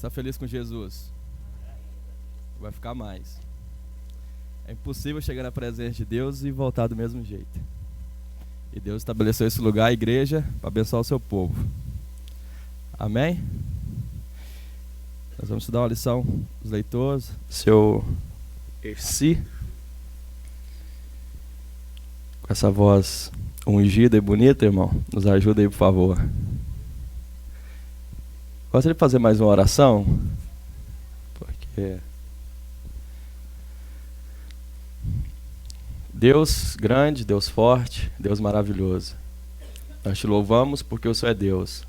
Está feliz com Jesus? Vai ficar mais. É impossível chegar na presença de Deus e voltar do mesmo jeito. E Deus estabeleceu esse lugar, a igreja, para abençoar o seu povo. Amém? Nós vamos estudar uma lição dos leitores. Seu Erci, com essa voz ungida e bonita, irmão, nos ajuda aí, por favor. Gostaria de fazer mais uma oração, porque Deus grande, Deus forte, Deus maravilhoso, nós te louvamos porque o Senhor é Deus.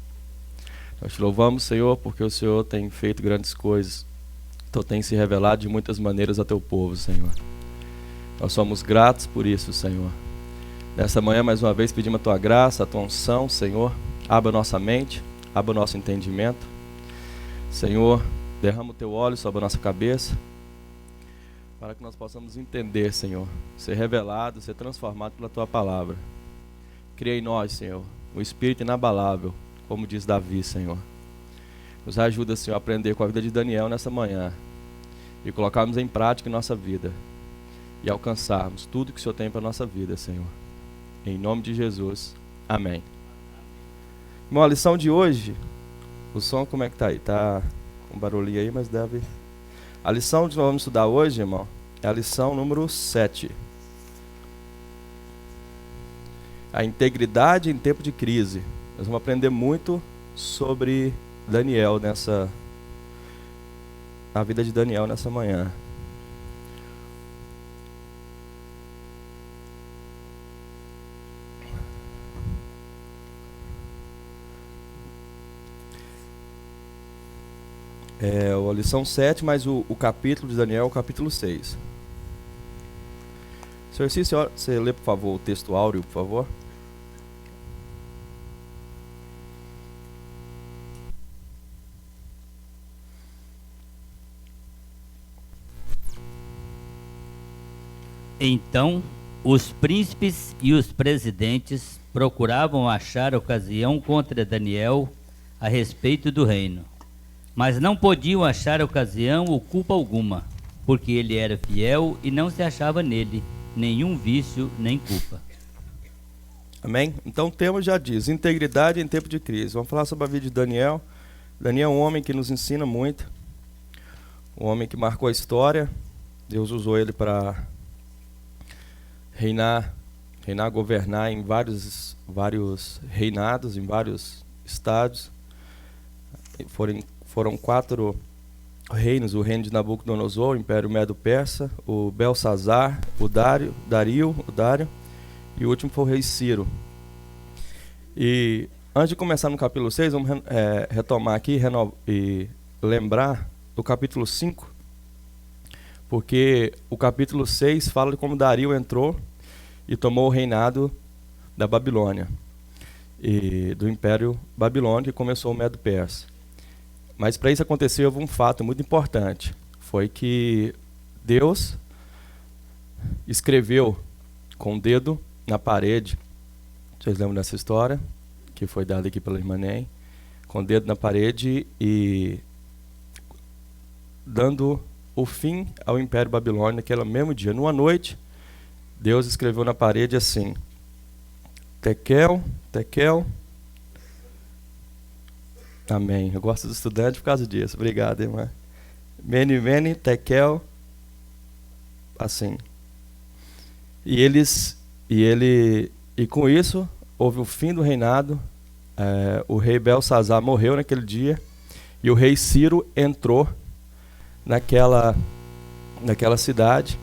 Nós te louvamos, Senhor, porque o Senhor tem feito grandes coisas. Tu tem se revelado de muitas maneiras a teu povo, Senhor. Nós somos gratos por isso, Senhor. Nessa manhã, mais uma vez, pedimos a tua graça, a tua unção, Senhor. Abra nossa mente, abra o nosso entendimento. Senhor, derrama o teu óleo sobre a nossa cabeça, para que nós possamos entender, Senhor, ser revelado, ser transformado pela tua palavra. Cria em nós, Senhor, um espírito inabalável, como diz Davi, Senhor. Nos ajuda, Senhor, a aprender com a vida de Daniel nessa manhã e colocarmos em prática em nossa vida e alcançarmos tudo que o Senhor tem para a nossa vida, Senhor. Em nome de Jesus. Amém. Bom, a lição de hoje, o som como é que tá aí? Tá com barulhinho aí, mas deve... A lição que nós vamos estudar hoje, irmão, é a lição número 7. A integridade em tempo de crise. Nós vamos aprender muito sobre Daniel a vida de Daniel nessa manhã. É a lição 7, mas o capítulo de Daniel é o capítulo 6. Senhor, se você lê, por favor, o texto áureo, por favor. Então, os príncipes e os presidentes procuravam achar ocasião contra Daniel a respeito do reino, mas não podiam achar ocasião ou culpa alguma, porque ele era fiel e não se achava nele nenhum vício nem culpa. Amém? Então o tema já diz, integridade em tempo de crise. Vamos falar sobre a vida de Daniel. Daniel é um homem que nos ensina muito, um homem que marcou a história. Deus usou ele para reinar, governar em vários reinados, em vários estados. Foram 4 reinos: o reino de Nabucodonosor, o Império Medo-Persa, o Belsazar, o Dário, e o último foi o rei Ciro. E antes de começar no capítulo 6, vamos retomar aqui e lembrar do capítulo 5, porque o capítulo 6 fala de como Dario entrou e tomou o reinado da Babilônia, e do Império Babilônico, que começou o Medo-Persa. Mas para isso acontecer, houve um fato muito importante. Foi que Deus escreveu com o dedo na parede. Vocês lembram dessa história? Que foi dada aqui pela irmã Ney. Com o dedo na parede e dando o fim ao Império Babilônico naquele mesmo dia. Numa noite, Deus escreveu na parede assim: Tekel, Tekel. Amém. Eu gosto do estudante por causa disso. Obrigado, irmã. Mene, mene, tekel. Assim. E com isso, houve o fim do reinado. O rei Belsazar morreu naquele dia. E o rei Ciro entrou naquela cidade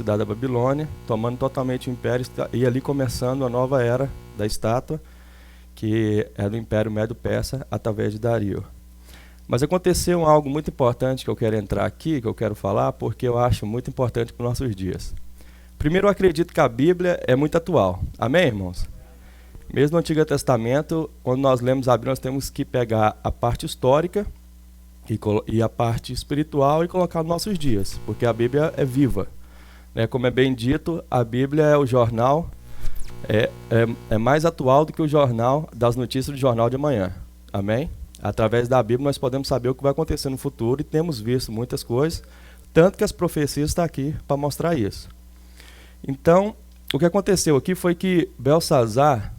da Babilônia, tomando totalmente o império, e ali começando a nova era da estátua, que é do Império Medo-Persa, através de Dario. Mas aconteceu algo muito importante que eu quero entrar aqui, que eu quero falar, porque eu acho muito importante para os nossos dias. Primeiro, eu acredito que a Bíblia é muito atual. Amém, irmãos? Mesmo no Antigo Testamento, quando nós lemos a Bíblia, nós temos que pegar a parte histórica e a parte espiritual e colocar nos nossos dias, porque a Bíblia é viva. Como é bem dito, a Bíblia é o jornal, é mais atual do que o jornal das notícias do jornal de amanhã. Amém? Através da Bíblia nós podemos saber o que vai acontecer no futuro e temos visto muitas coisas, tanto que as profecias estão aqui para mostrar isso. Então, o que aconteceu aqui foi que Belsazar,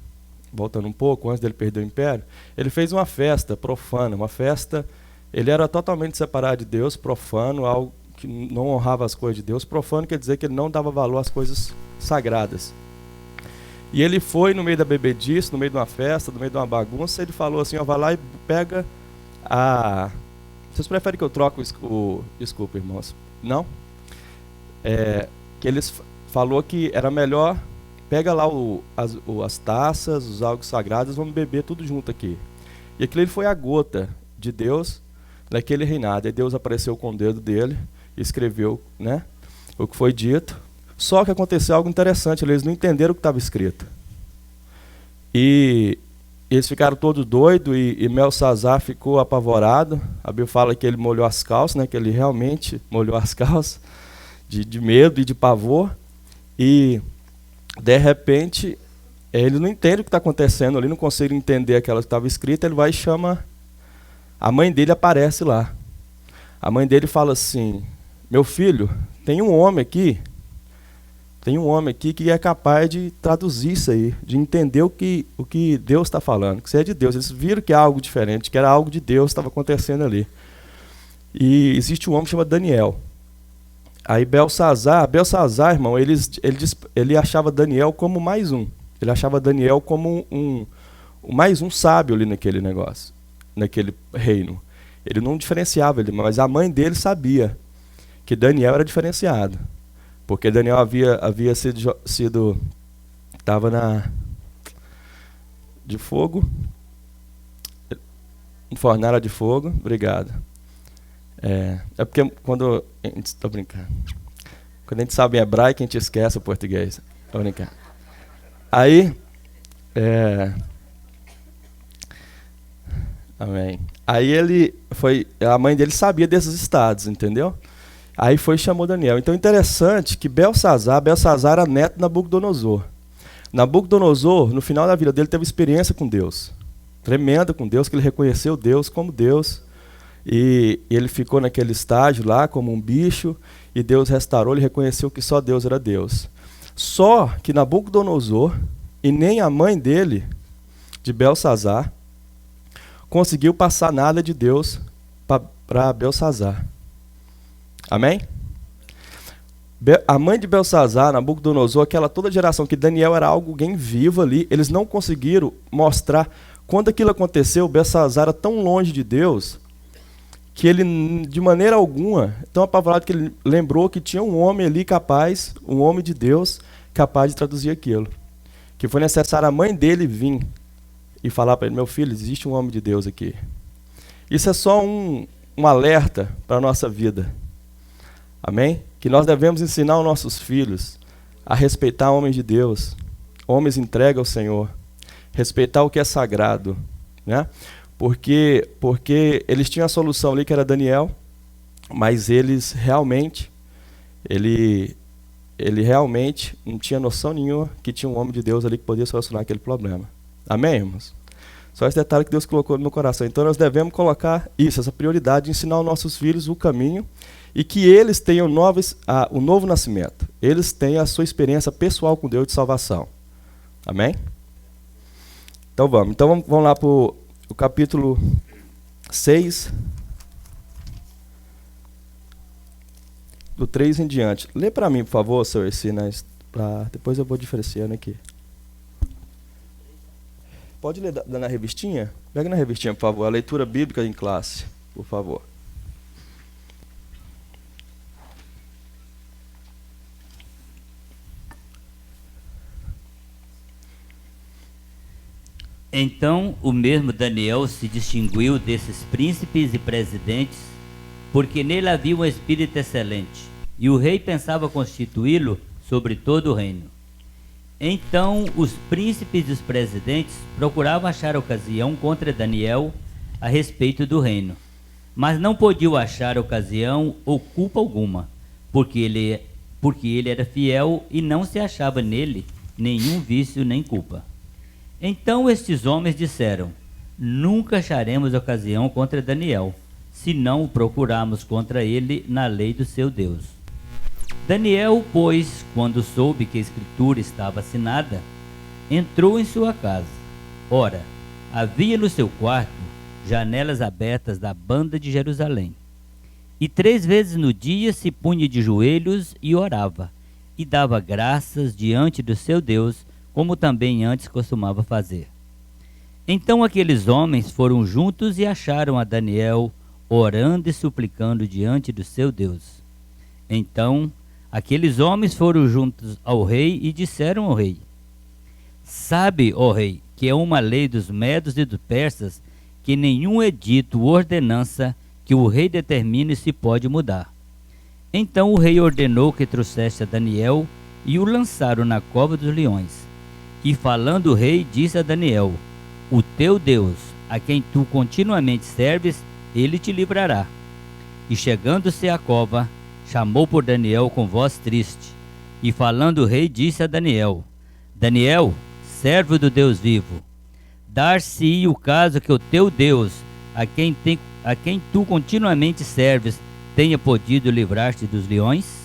voltando um pouco, antes dele perder o império, ele fez uma festa profana, uma festa, ele era totalmente separado de Deus, profano, algo que não honrava as coisas de Deus. Profano quer dizer que ele não dava valor às coisas sagradas. E ele foi no meio da bebedice, no meio de uma festa, no meio de uma bagunça, ele falou assim, ó, vai lá e pega a... Vocês preferem que eu troque o... Desculpa, irmãos. Não? Que eles falou que era melhor, pega lá as taças, os algos sagrados, vamos beber tudo junto aqui. E aquilo foi a gota de Deus naquele reinado. E Deus apareceu com o dedo dele e escreveu, né, o que foi dito. Só que aconteceu algo interessante, eles não entenderam o que estava escrito. E eles ficaram todos doidos e Belsazar ficou apavorado. A Bíblia fala que ele molhou as calças, né, que ele realmente molhou as calças de medo e de pavor. E, de repente, ele não entende o que está acontecendo ali, não consegue entender aquilo que estava escrito. Ele vai e chama, a mãe dele aparece lá. A mãe dele fala assim, meu filho, tem um homem aqui que é capaz de traduzir isso aí, de entender o que Deus está falando, que isso é de Deus. Eles viram que é algo diferente, que era algo de Deus que estava acontecendo ali. E existe um homem chamado Daniel. Aí Belsazar, irmão, ele achava Daniel como mais um. Ele achava Daniel como mais um sábio ali naquele negócio, naquele reino. Ele não diferenciava ele, mas a mãe dele sabia que Daniel era diferenciado. Porque Daniel havia sido estava de fogo, fornalha de fogo, obrigado. É porque quando estou brincando, quando a gente sabe em hebraico a gente esquece o português. Estou brincando. Aí, amém. Aí a mãe dele sabia desses estados, entendeu? Aí foi e chamou Daniel. Então, interessante que Belsazar era neto de Nabucodonosor. Nabucodonosor, no final da vida dele, teve experiência com Deus. Tremenda com Deus, que ele reconheceu Deus como Deus. E ele ficou naquele estágio lá, como um bicho, e Deus restaurou, ele reconheceu que só Deus era Deus. Só que Nabucodonosor, e nem a mãe dele, de Belsazar, conseguiu passar nada de Deus para Belsazar. Amém? A mãe de Belsazar, Nabucodonosor, toda geração que Daniel era alguém vivo ali, eles não conseguiram mostrar. Quando aquilo aconteceu, Belsazar era tão longe de Deus que ele, de maneira alguma, tão apavorado que ele lembrou que tinha um homem ali capaz, um homem de Deus, capaz de traduzir aquilo. Que foi necessário a mãe dele vir e falar para ele, meu filho, existe um homem de Deus aqui. Isso é só um alerta para a nossa vida. Amém? Que nós devemos ensinar aos nossos filhos a respeitar homens de Deus, homens entregues ao Senhor, respeitar o que é sagrado, né? Porque eles tinham a solução ali que era Daniel, mas eles realmente, ele realmente não tinha noção nenhuma que tinha um homem de Deus ali que podia solucionar aquele problema. Amém, irmãos? Só esse detalhe que Deus colocou no meu coração. Então nós devemos colocar isso, essa prioridade de ensinar aos nossos filhos o caminho e que eles tenham o novo nascimento. Eles tenham a sua experiência pessoal com Deus de salvação. Amém? Então vamos lá para o capítulo 6, do 3 em diante. Lê para mim, por favor, seu Ercina, depois eu vou diferenciando aqui. Pode ler na revistinha? Pega na revistinha, por favor, a leitura bíblica em classe, por favor. Então o mesmo Daniel se distinguiu desses príncipes e presidentes, porque nele havia um espírito excelente, e o rei pensava constituí-lo sobre todo o reino. Então os príncipes e os presidentes procuravam achar ocasião contra Daniel a respeito do reino, mas não podiam achar ocasião ou culpa alguma, porque ele era fiel e não se achava nele nenhum vício nem culpa. Então estes homens disseram, nunca acharemos ocasião contra Daniel, se não o procurarmos contra ele na lei do seu Deus. Daniel, pois, quando soube que a escritura estava assinada, entrou em sua casa. Ora, havia no seu quarto janelas abertas da banda de Jerusalém. E 3 vezes no dia se punha de joelhos e orava, e dava graças diante do seu Deus, como também antes costumava fazer. Então aqueles homens foram juntos e acharam a Daniel, orando e suplicando diante do seu Deus. Então aqueles homens foram juntos ao rei e disseram ao rei: Sabe, ó rei, que é uma lei dos medos e dos persas, que nenhum edito ou ordenança que o rei determine se pode mudar. Então o rei ordenou que trouxesse a Daniel e o lançaram na cova dos leões. E falando o rei, disse a Daniel: O teu Deus, a quem tu continuamente serves, ele te livrará. E chegando-se à cova, chamou por Daniel com voz triste. E falando o rei, disse a Daniel: Daniel, servo do Deus vivo, dar-se-ia o caso que o teu Deus, a quem tu continuamente serves, tenha podido livrar-te dos leões?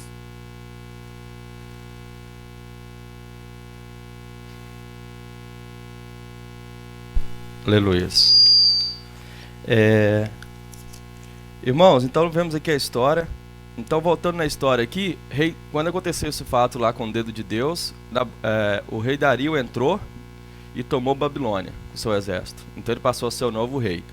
Aleluia. Irmãos, então vemos aqui a história. Então, voltando na história aqui, quando aconteceu esse fato lá com o dedo de Deus, o rei Dario entrou e tomou Babilônia com seu exército. Então ele passou a ser o novo rei.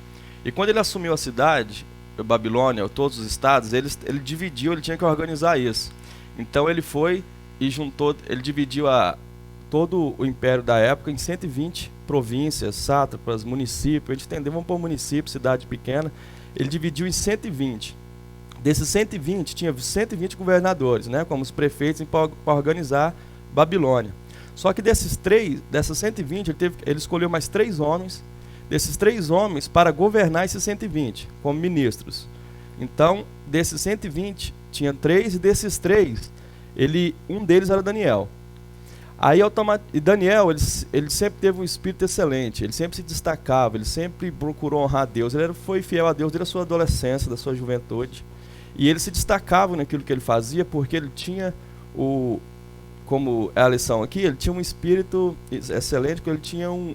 E quando ele assumiu a cidade, a Babilônia, todos os estados, ele dividiu, ele tinha que organizar isso. Então ele foi e ele dividiu todo o império da época em 120 províncias, sátrapas, municípios. A gente entendeu, vamos pôr município, cidade pequena. Ele dividiu em 120. Desses 120, tinha 120 governadores, né, como os prefeitos, para organizar Babilônia. Só que dessas 120, ele escolheu mais 3 homens, desses 3 homens, para governar esses 120, como ministros. Então, desses 120, tinha 3, e desses 3, um deles era Daniel. E Daniel, ele sempre teve um espírito excelente, ele sempre se destacava, ele sempre procurou honrar a Deus, foi fiel a Deus desde a sua adolescência, da sua juventude. E ele se destacava naquilo que ele fazia, porque ele tinha como é a lição aqui, ele tinha um espírito excelente, porque ele tinha um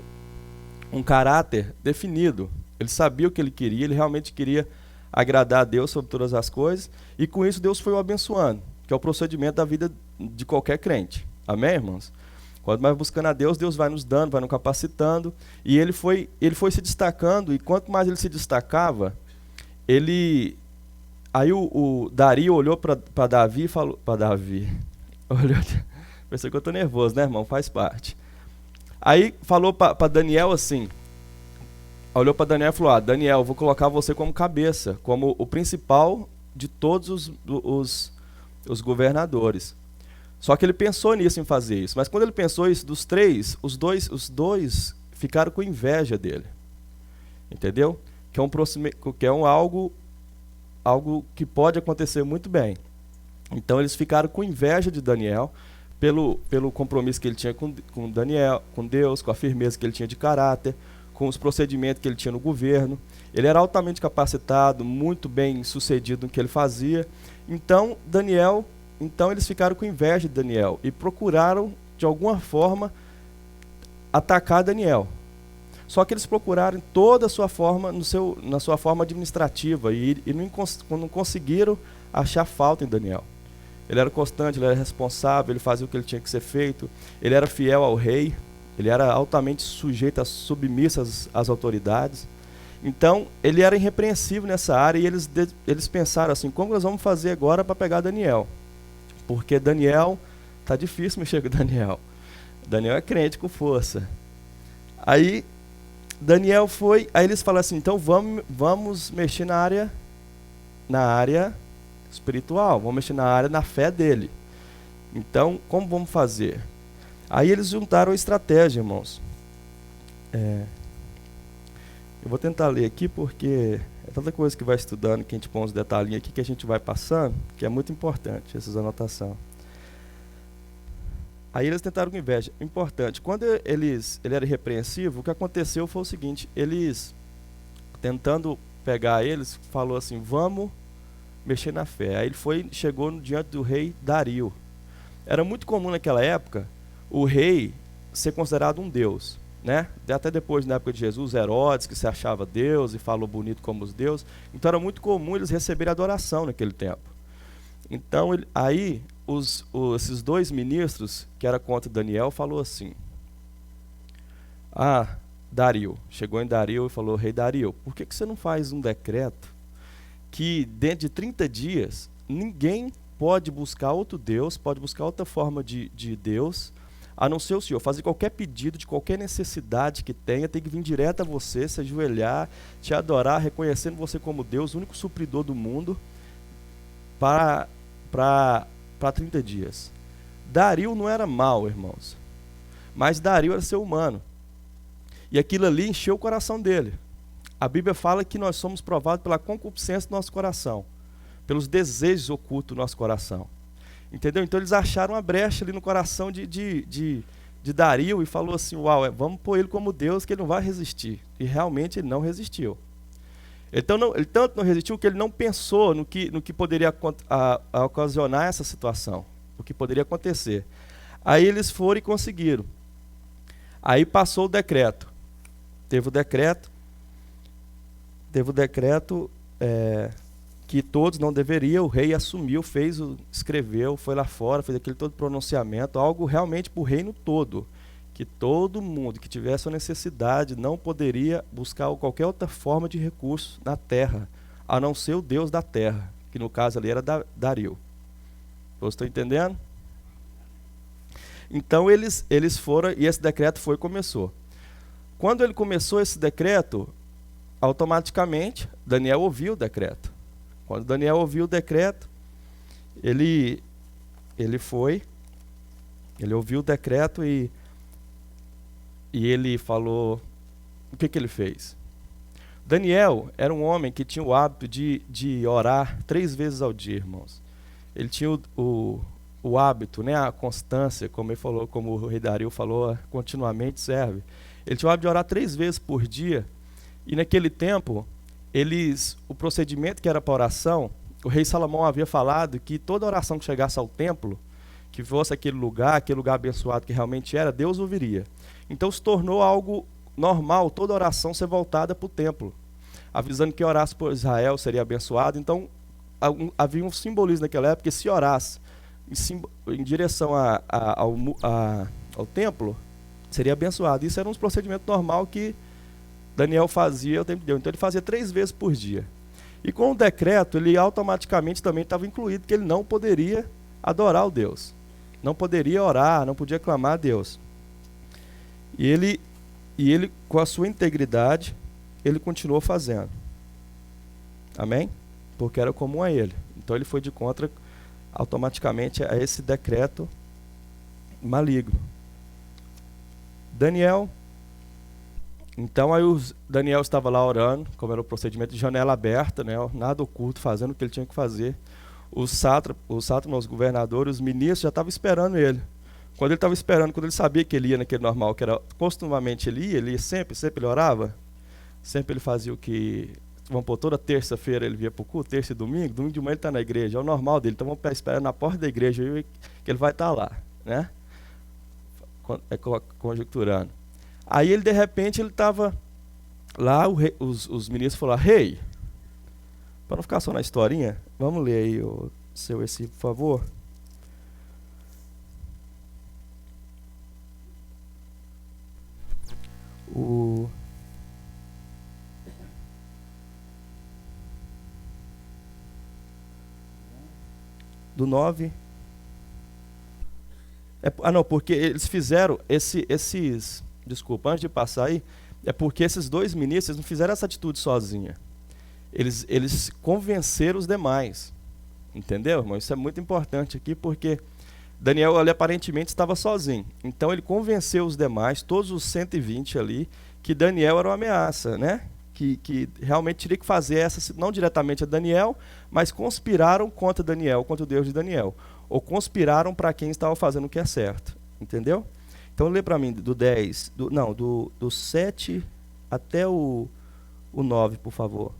caráter definido. Ele sabia o que ele queria, ele realmente queria agradar a Deus sobre todas as coisas, e com isso Deus foi o abençoando, que é o procedimento da vida de qualquer crente. Amém, irmãos? Quanto mais buscando a Deus, Deus vai nos dando, vai nos capacitando, e ele foi se destacando, e quanto mais ele se destacava, aí o Dario olhou para Davi e falou, pensei que eu estou nervoso, né, irmão? Faz parte. Aí falou para Daniel assim, olhou para Daniel e falou: Daniel, vou colocar você como cabeça, como o principal de todos os governadores. Só que ele pensou nisso, em fazer isso. Mas quando ele pensou isso, dos 3, os dois ficaram com inveja dele. Entendeu? Que é algo que pode acontecer muito bem. Então eles ficaram com inveja de Daniel, pelo compromisso que ele tinha com Daniel, com Deus, com a firmeza que ele tinha de caráter, com os procedimentos que ele tinha no governo. Ele era altamente capacitado, muito bem sucedido no que ele fazia. Então eles ficaram com inveja de Daniel e procuraram, de alguma forma, atacar Daniel. Só que eles procuraram toda a sua forma, na sua forma administrativa, e não conseguiram achar falta em Daniel. Ele era constante, ele era responsável, ele fazia o que ele tinha que ser feito, ele era fiel ao rei, ele era altamente sujeito, submisso às autoridades. Então, ele era irrepreensível nessa área, e eles pensaram assim: como nós vamos fazer agora para pegar Daniel? Porque Daniel, tá difícil mexer com Daniel. Daniel é crente com força. Aí eles falaram assim: então vamos mexer na área espiritual, vamos mexer na fé dele. Então, como vamos fazer? Aí eles juntaram a estratégia, irmãos. Eu vou tentar ler aqui, porque é tanta coisa que vai estudando, que a gente põe uns detalhinhos aqui que a gente vai passando, que é muito importante essas anotações. Aí eles tentaram com inveja. Importante, quando ele era irrepreensível, o que aconteceu foi o seguinte, eles, tentando pegar eles, falou assim, vamos mexer na fé. Aí ele chegou diante do rei Dario. Era muito comum naquela época o rei ser considerado um deus, né? Até depois, na época de Jesus, Herodes, que se achava Deus e falou bonito como os deuses. Então era muito comum eles receberem adoração naquele tempo. Então, aí, esses dois ministros, que era contra Daniel, falou assim, Dario, chegou em Dario e falou, rei Dario, por que você não faz um decreto que dentro de 30 dias, ninguém pode buscar outro Deus, pode buscar outra forma de Deus, a não ser o Senhor. Fazer qualquer pedido, de qualquer necessidade que tenha, tem que vir direto a você, se ajoelhar, te adorar, reconhecendo você como Deus, o único supridor do mundo, para 30 dias. Dario não era mau, irmãos, mas Dario era ser humano. E aquilo ali encheu o coração dele. A Bíblia fala que nós somos provados pela concupiscência do nosso coração, pelos desejos ocultos do nosso coração. Entendeu? Então eles acharam uma brecha ali no coração de Dario e falou assim, vamos pôr ele como Deus que ele não vai resistir. E realmente ele não resistiu. Ele tanto não resistiu que ele não pensou no que poderia ocasionar essa situação, o que poderia acontecer. Aí eles foram e conseguiram. Aí passou o decreto. Teve o decreto que todos não deveriam, o rei assumiu, escreveu, foi lá fora, fez aquele todo pronunciamento, algo realmente para o reino todo, que todo mundo que tivesse uma necessidade não poderia buscar qualquer outra forma de recurso na terra, a não ser o Deus da terra, que no caso ali era Dario. Vocês estão entendendo? Então eles foram, e esse decreto começou. Quando ele começou esse decreto, automaticamente Daniel ouviu o decreto. Quando Daniel ouviu o decreto, ele ouviu o decreto e ele falou, o que ele fez? Daniel era um homem que tinha o hábito de orar 3 vezes ao dia, irmãos. Ele tinha o hábito, né, a constância, como ele falou, como o rei Dario falou, continuamente serve. Ele tinha o hábito de orar 3 vezes por dia, e naquele tempo, o procedimento que era para oração, o rei Salomão havia falado que toda oração que chegasse ao templo, que fosse aquele lugar abençoado que realmente era, Deus ouviria. Então se tornou algo normal, toda oração ser voltada para o templo, avisando que orasse por Israel seria abençoado. Então havia um simbolismo naquela época que se orasse em direção ao templo, seria abençoado. Isso era um procedimento normal que Daniel fazia o tempo inteiro. Então ele fazia 3 vezes por dia. E com o decreto, ele automaticamente também estava incluído que ele não poderia adorar o Deus. Não poderia orar, não podia clamar a Deus. E ele, com a sua integridade, ele continuou fazendo. Amém? Porque era comum a ele. Então ele foi de contra automaticamente a esse decreto maligno. Daniel... Então aí Daniel estava lá orando, como era o procedimento de janela aberta, né, nada oculto, fazendo o que ele tinha que fazer. Os sátrapas, os governadores, os ministros já estavam esperando ele. Quando ele estava esperando, quando ele sabia que ele ia naquele normal, que era costumamente ele ia sempre ele orava, sempre ele fazia o que, vamos pôr, toda terça-feira ele via para o culto, terça e domingo de manhã ele está na igreja, é o normal dele, então vamos esperar na porta da igreja que ele vai estar lá, né? Conjecturando. Aí ele, de repente, ele estava lá, os ministros falaram, rei, para não ficar só na historinha, vamos ler aí o seu por favor. Do 9. Não, porque eles fizeram esses... Desculpa, antes de passar aí, é porque esses 2 ministros não fizeram essa atitude sozinha. Eles convenceram os demais. Entendeu, irmão? Isso é muito importante aqui, porque Daniel ali, aparentemente estava sozinho. Então ele convenceu os demais, todos os 120 ali, que Daniel era uma ameaça, né? Que realmente teria que fazer essa, não diretamente a Daniel, mas conspiraram contra Daniel, contra o Deus de Daniel. Ou conspiraram para quem estava fazendo o que é certo. Entendeu? Então lê para mim do 10, do 7 até o 9, por favor.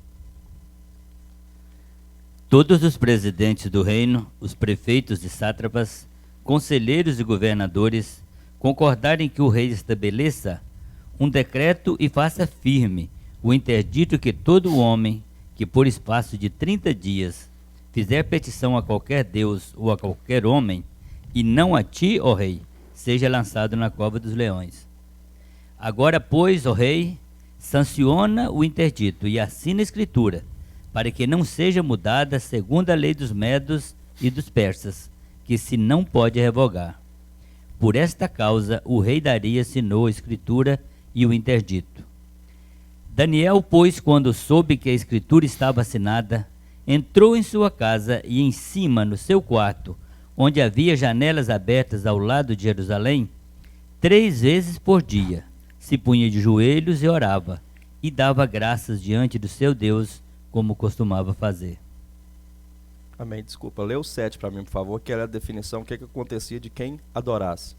Todos os presidentes do reino, os prefeitos e sátrapas, conselheiros e governadores, concordarem que o rei estabeleça um decreto e faça firme o interdito que todo homem que por espaço de 30 dias fizer petição a qualquer deus ou a qualquer homem, e não a ti, ó rei, seja lançado na cova dos leões. Agora, pois, ó rei, sanciona o interdito e assina a escritura, para que não seja mudada segundo a lei dos medos e dos persas, que se não pode revogar. Por esta causa, o rei Dario assinou a escritura e o interdito. Daniel, pois, quando soube que a escritura estava assinada, entrou em sua casa e em cima, no seu quarto, onde havia janelas abertas ao lado de Jerusalém, 3 vezes por dia, se punha de joelhos e orava, e dava graças diante do seu Deus, como costumava fazer. Amém. Desculpa, lê o 7 para mim, por favor, que era a definição, o que acontecia de quem adorasse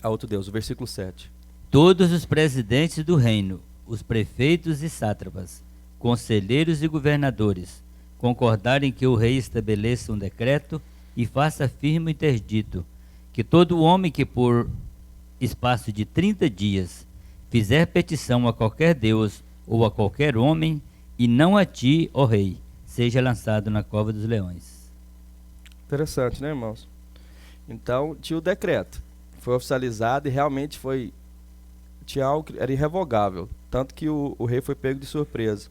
a outro Deus, o versículo 7. Todos os presidentes do reino, os prefeitos e sátrapas, conselheiros e governadores, concordarem que o rei estabeleça um decreto e faça firme o interdito, que todo homem que por espaço de 30 dias fizer petição a qualquer deus ou a qualquer homem, e não a ti, ó rei, seja lançado na cova dos leões. Interessante, né, irmãos? Então, tinha o decreto, foi oficializado e realmente tinha algo que era irrevogável, tanto que o rei foi pego de surpresa.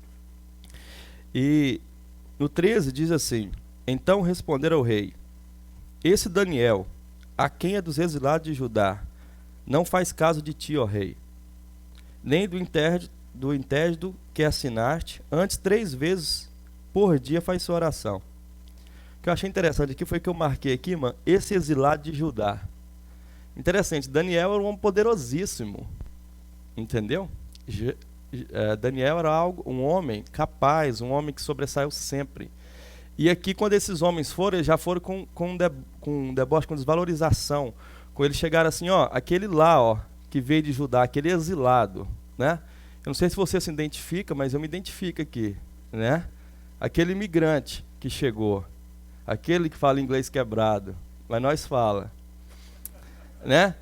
E no 13 diz assim: então responderam ao rei: esse Daniel, a quem é dos exilados de Judá, não faz caso de ti, ó rei, nem do intérito que assinaste, antes 3 vezes por dia faz sua oração. O que eu achei interessante aqui foi que eu marquei aqui, mano, esse exilado de Judá. Interessante, Daniel era um homem poderosíssimo, entendeu? Daniel era um homem capaz, um homem que sobressaiu sempre. E aqui, quando esses homens foram, eles já foram com deboche, com desvalorização. Quando eles chegaram assim, ó, aquele lá, ó, que veio de Judá, aquele exilado, né? Eu não sei se você se identifica, mas eu me identifico aqui, né? Aquele imigrante que chegou, aquele que fala inglês quebrado, mas nós fala, né?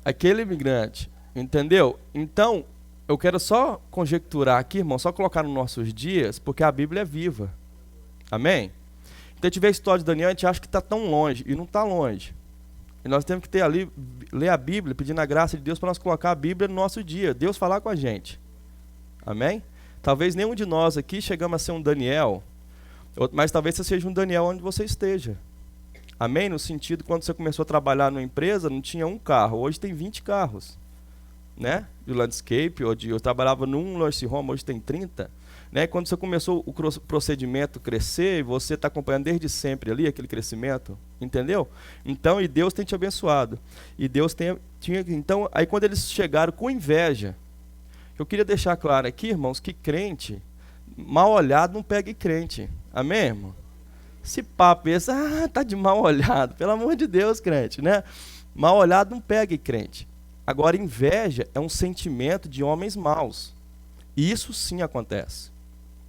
Aquele imigrante, entendeu? Então, eu quero só conjecturar aqui, irmão, só colocar nos nossos dias, porque a Bíblia é viva. Amém? Então, a gente vê a história de Daniel, a gente acha que está tão longe, e não está longe. E nós temos que ter ali, ler a Bíblia, pedindo a graça de Deus para nós colocar a Bíblia no nosso dia, Deus falar com a gente. Amém? Talvez nenhum de nós aqui chegamos a ser um Daniel, mas talvez você seja um Daniel onde você esteja. Amém? No sentido, quando você começou a trabalhar numa empresa, não tinha um carro, hoje tem 20 carros. Né? De landscape, eu trabalhava num nursing home, hoje tem 30. Né? Quando você começou o procedimento crescer, você está acompanhando desde sempre ali aquele crescimento, entendeu? Então, e Deus tem te abençoado. E Deus tinha. Então, aí quando eles chegaram com inveja, eu queria deixar claro aqui, irmãos, que crente, mal olhado não pega crente. Amém, irmão? Esse papo esse, tá de mal olhado, pelo amor de Deus, crente, né? Mal olhado não pega crente. Agora, inveja é um sentimento de homens maus. E isso sim acontece.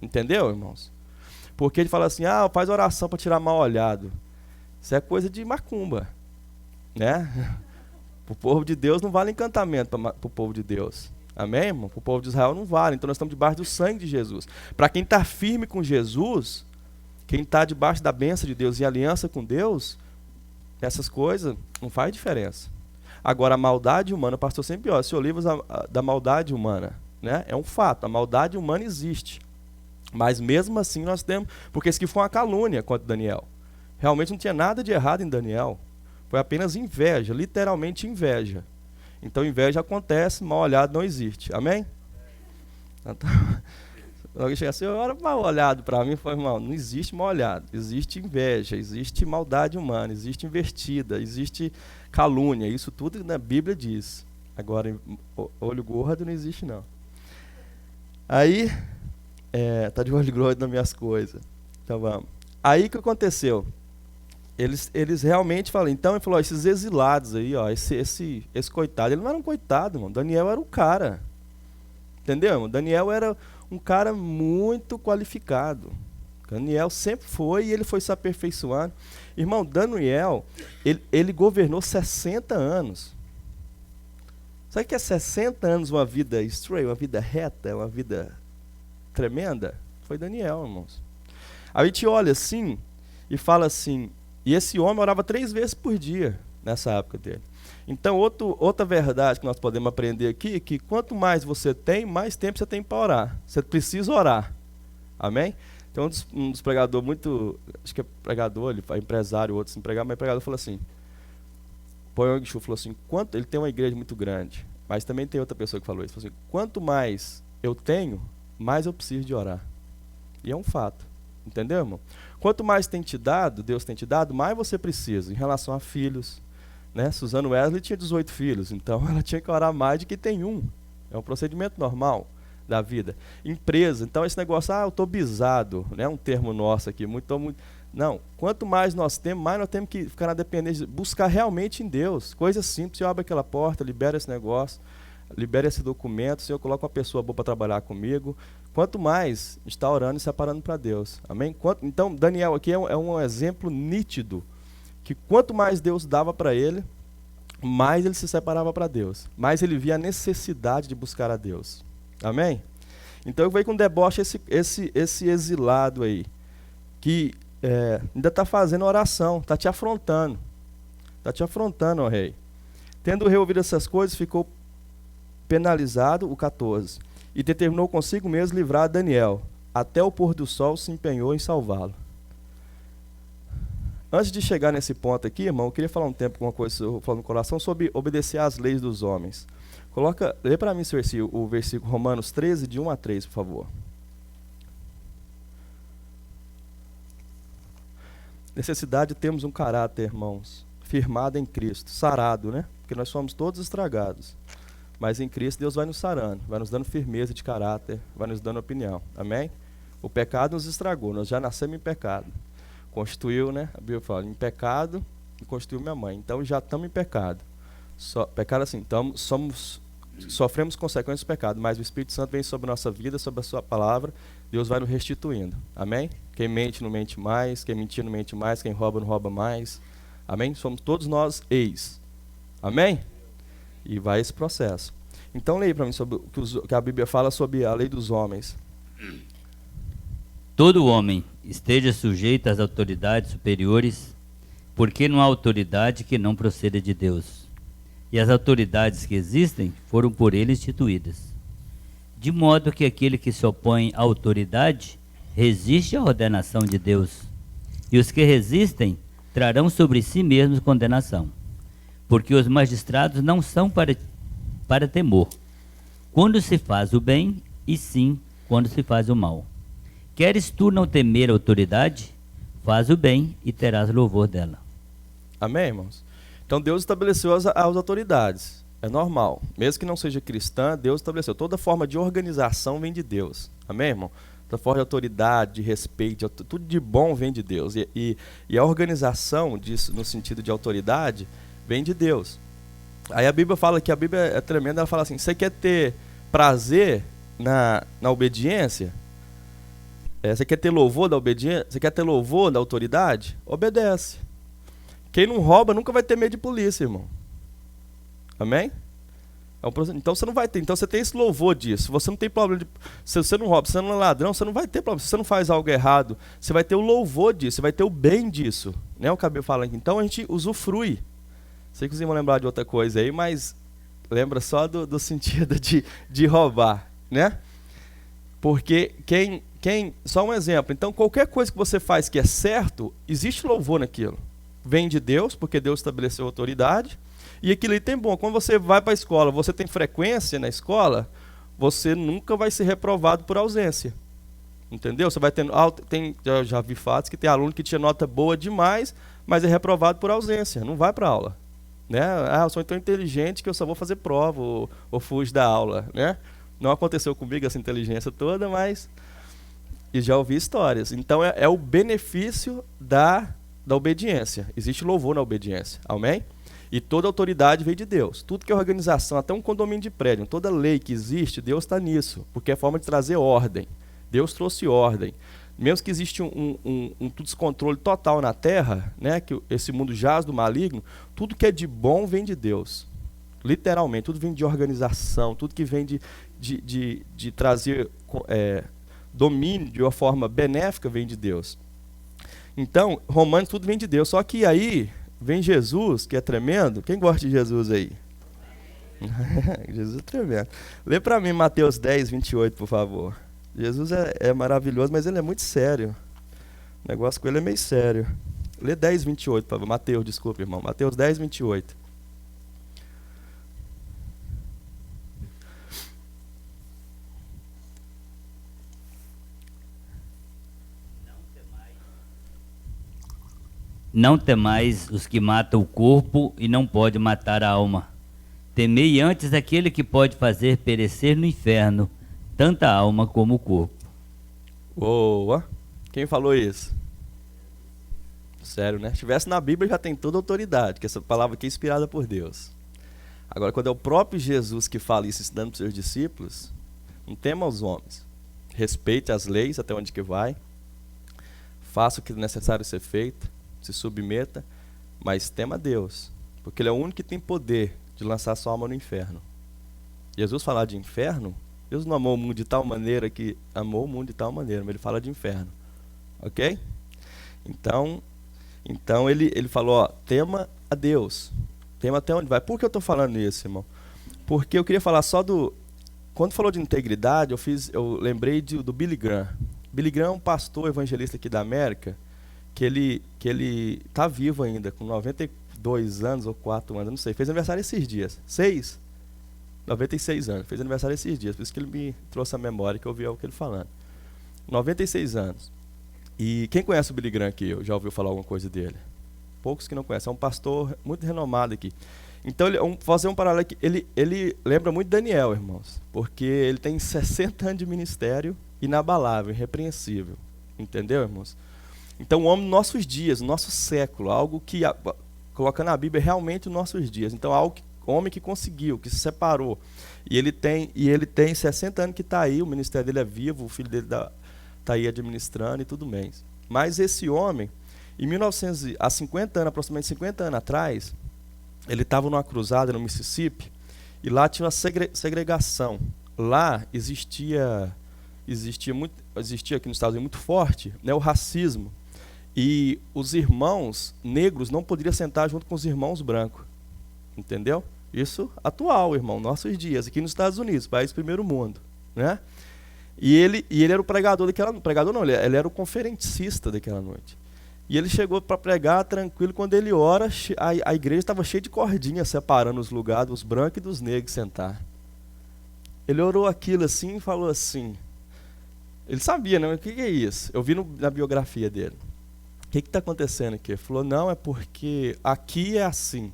Entendeu, irmãos? Porque ele fala assim, faz oração para tirar mal olhado. Isso é coisa de macumba. Né? Para o povo de Deus não vale encantamento para o povo de Deus. Amém, irmão? Para o povo de Israel não vale. Então nós estamos debaixo do sangue de Jesus. Para quem está firme com Jesus, quem está debaixo da bênção de Deus e aliança com Deus, essas coisas não faz diferença. Agora, a maldade humana, o pastor sempre se olivas da maldade humana, né? É um fato, a maldade humana existe. Mas mesmo assim nós temos, porque isso aqui foi uma calúnia contra Daniel. Realmente não tinha nada de errado em Daniel. Foi apenas inveja, literalmente inveja. Então inveja acontece, mal olhado não existe. Amém? Então, alguém chega assim, olha mal olhado para mim, foi mal. Não existe mal olhado, existe inveja, existe maldade humana, existe investida, existe calúnia, isso tudo na Bíblia diz. Agora, olho gordo não existe não. Aí, tá de olho gordo nas minhas coisas. Então vamos. Aí o que aconteceu? eles realmente falam. Então ele falou, ó, esses exilados aí, ó, esse coitado, ele não era um coitado, mano. Daniel era o cara. Entendeu, irmão? Daniel era um cara muito qualificado. Daniel sempre foi e ele foi se aperfeiçoando. Irmão, Daniel, ele governou 60 anos. Sabe o que é 60 anos uma vida straight, uma vida reta, uma vida tremenda? Foi Daniel, irmãos. A gente olha assim e fala assim, e esse homem orava 3 vezes por dia nessa época dele. Então, outra verdade que nós podemos aprender aqui é que quanto mais você tem, mais tempo você tem para orar. Você precisa orar. Amém? Tem um dos pregadores muito, acho que é pregador, ele é empresário, outro desempregado, mas o pregador falou assim, Poyong Chu falou assim, ele tem uma igreja muito grande, mas também tem outra pessoa que falou isso, falou assim, quanto mais eu tenho, mais eu preciso de orar. E é um fato, entendeu, irmão? Quanto mais tem te dado, Deus tem te dado, mais você precisa, em relação a filhos, né? Suzano Wesley tinha 18 filhos, então ela tinha que orar mais de que tem um, é um procedimento normal da vida. Empresa, então esse negócio, eu estou bisado, né? Um termo nosso aqui, muito. Não, quanto mais nós temos, mais nós temos que ficar na dependência, buscar realmente em Deus. Coisa simples, Senhor, abre aquela porta, libera esse negócio, libera esse documento, Senhor, coloca uma pessoa boa para trabalhar comigo. Quanto mais está orando e separando para Deus. Amém? Então, Daniel aqui é um exemplo nítido, que quanto mais Deus dava para ele, mais ele se separava para Deus, mais ele via a necessidade de buscar a Deus. Amém? Então eu vejo com deboche esse exilado aí, que ainda está fazendo oração, está te afrontando, ó rei. Tendo o rei ouvido essas coisas, ficou penalizado, o 14, e determinou consigo mesmo livrar Daniel, até o pôr do sol se empenhou em salvá-lo. Antes de chegar nesse ponto aqui, irmão, eu queria falar um tempo com uma coisa falando no coração sobre obedecer às leis dos homens. Lê para mim o versículo Romanos 13, de 1 a 3, por favor. Necessidade de termos um caráter, irmãos, firmado em Cristo, sarado, né? Porque nós somos todos estragados. Mas em Cristo Deus vai nos sarando, vai nos dando firmeza de caráter, vai nos dando opinião. Amém? O pecado nos estragou, nós já nascemos em pecado. Constituiu, né? A Bíblia fala, em pecado e constituiu minha mãe. Então já estamos em pecado. Pecado assim, então sofremos consequências do pecado, mas o Espírito Santo vem sobre a nossa vida, sobre a sua palavra, Deus vai nos restituindo. Amém? Quem mente não mente mais, quem mentir não mente mais, quem rouba não rouba mais. Amém? Somos todos nós ex. Amém? E vai esse processo. Então leia para mim sobre o que a Bíblia fala sobre a lei dos homens. Todo homem esteja sujeito às autoridades superiores, porque não há autoridade que não proceda de Deus. E as autoridades que existem foram por ele instituídas. De modo que aquele que se opõe à autoridade resiste à ordenação de Deus. E os que resistem trarão sobre si mesmos condenação. Porque os magistrados não são para temor, quando se faz o bem, e sim quando se faz o mal. Queres tu não temer a autoridade? Faz o bem e terás louvor dela. Amém, irmãos? Então Deus estabeleceu as autoridades. É normal. Mesmo que não seja cristã, Deus estabeleceu. Toda forma de organização vem de Deus. Amém, irmão? Toda forma de autoridade, de respeito, tudo de bom vem de Deus. E a organização disso, no sentido de autoridade, vem de Deus. Aí a Bíblia fala que a Bíblia é tremenda, ela fala assim, você quer ter prazer na obediência? Você quer ter louvor da obediência? Você quer ter louvor da autoridade? Obedece. Quem não rouba nunca vai ter medo de polícia, irmão. Amém? Então você não vai ter. Então você tem esse louvor disso. Você não tem problema se você não rouba, se você não é ladrão, você não vai ter problema. Se você não faz algo errado, você vai ter o louvor disso, você vai ter o bem disso. Né? O que a Bíblia fala aqui. Então a gente usufrui. Sei que vocês vão lembrar de outra coisa aí, mas lembra só do sentido de roubar, né? Porque só um exemplo. Então qualquer coisa que você faz que é certo, existe louvor naquilo. Vem de Deus, porque Deus estabeleceu autoridade. E aquilo aí tem bom. Quando você vai para a escola, você tem frequência na escola, você nunca vai ser reprovado por ausência. Entendeu? Você vai tendo. Eu já vi fatos que tem aluno que tinha nota boa demais, mas é reprovado por ausência. Não vai para a aula. Né? Eu sou tão inteligente que eu só vou fazer prova ou fujo da aula. Né? Não aconteceu comigo essa inteligência toda, mas. E já ouvi histórias. Então é o benefício da da obediência. Existe louvor na obediência. Amém? E toda autoridade veio de Deus. Tudo que é organização, até um condomínio de prédio, toda lei que existe, Deus está nisso. Porque é forma de trazer ordem. Deus trouxe ordem. Mesmo que existe um descontrole total na Terra, né, que esse mundo jaz do maligno, tudo que é de bom vem de Deus. Literalmente, tudo vem de organização, tudo que vem de trazer domínio de uma forma benéfica vem de Deus. Então, Romanos, tudo vem de Deus. Só que aí vem Jesus, que é tremendo. Quem gosta de Jesus aí? Jesus é tremendo. Lê para mim Mateus 10, 28, por favor. Jesus é maravilhoso, mas ele é muito sério. O negócio com ele é meio sério. Lê 10, 28, por favor. Mateus, desculpa, irmão. Mateus 10, 28. Não temais os que matam o corpo e não pode matar a alma. Temei antes aquele que pode fazer perecer no inferno tanto a alma como o corpo. Boa. Quem falou isso? Sério, né? Se tivesse na Bíblia já tem toda a autoridade, que essa palavra aqui é inspirada por Deus. Agora, quando é o próprio Jesus que fala isso ensinando para os seus discípulos, não tema os homens. Respeite as leis até onde que vai. Faça o que é necessário ser feito. Se submeta, mas tema Deus, porque Ele é o único que tem poder de lançar sua alma no inferno. Jesus falar de inferno, Deus não amou o mundo de tal maneira que amou o mundo de tal maneira, mas Ele fala de inferno, ok? Então ele falou, ó, tema a Deus, tema até onde vai. Por que eu estou falando isso, irmão? Porque eu queria falar só quando falou de integridade, eu lembrei do Billy Graham. Billy Graham é um pastor evangelista aqui da América, que ele está vivo ainda, com 92 anos ou 4 anos, não sei, fez aniversário esses dias, 96 anos, fez aniversário esses dias, por isso que ele me trouxe a memória que eu ouvi o que ele falando. 96 anos. E quem conhece o Billy Graham aqui, já ouviu falar alguma coisa dele? Poucos que não conhecem, é um pastor muito renomado aqui. Então, fazer um paralelo aqui, ele lembra muito Daniel, irmãos, porque ele tem 60 anos de ministério, inabalável, irrepreensível, entendeu, irmãos? Então, o homem nos nossos dias, no nosso século, algo que, colocando a Bíblia, é realmente os nossos dias. Então, homem que conseguiu, que se separou. E ele tem 60 anos que está aí, o ministério dele é vivo, o filho dele está aí administrando e tudo mais. Mas esse homem, há 50 anos, aproximadamente 50 anos atrás, ele estava numa cruzada no Mississippi, e lá tinha uma segregação. Lá existia aqui nos Estados Unidos muito forte, né, o racismo. E os irmãos negros não poderiam sentar junto com os irmãos brancos. Entendeu? Isso atual, irmão, nossos dias, aqui nos Estados Unidos, país primeiro mundo, né? E ele era o pregador daquela noite. Pregador não, ele era o conferencista daquela noite. E ele chegou para pregar tranquilo, quando ele ora, a igreja estava cheia de cordinhas separando os lugares dos brancos e dos negros sentar. Ele orou aquilo assim e falou assim, ele sabia, né? O que é isso? Eu vi na biografia dele. O que está acontecendo aqui? Ele falou, não, é porque aqui é assim,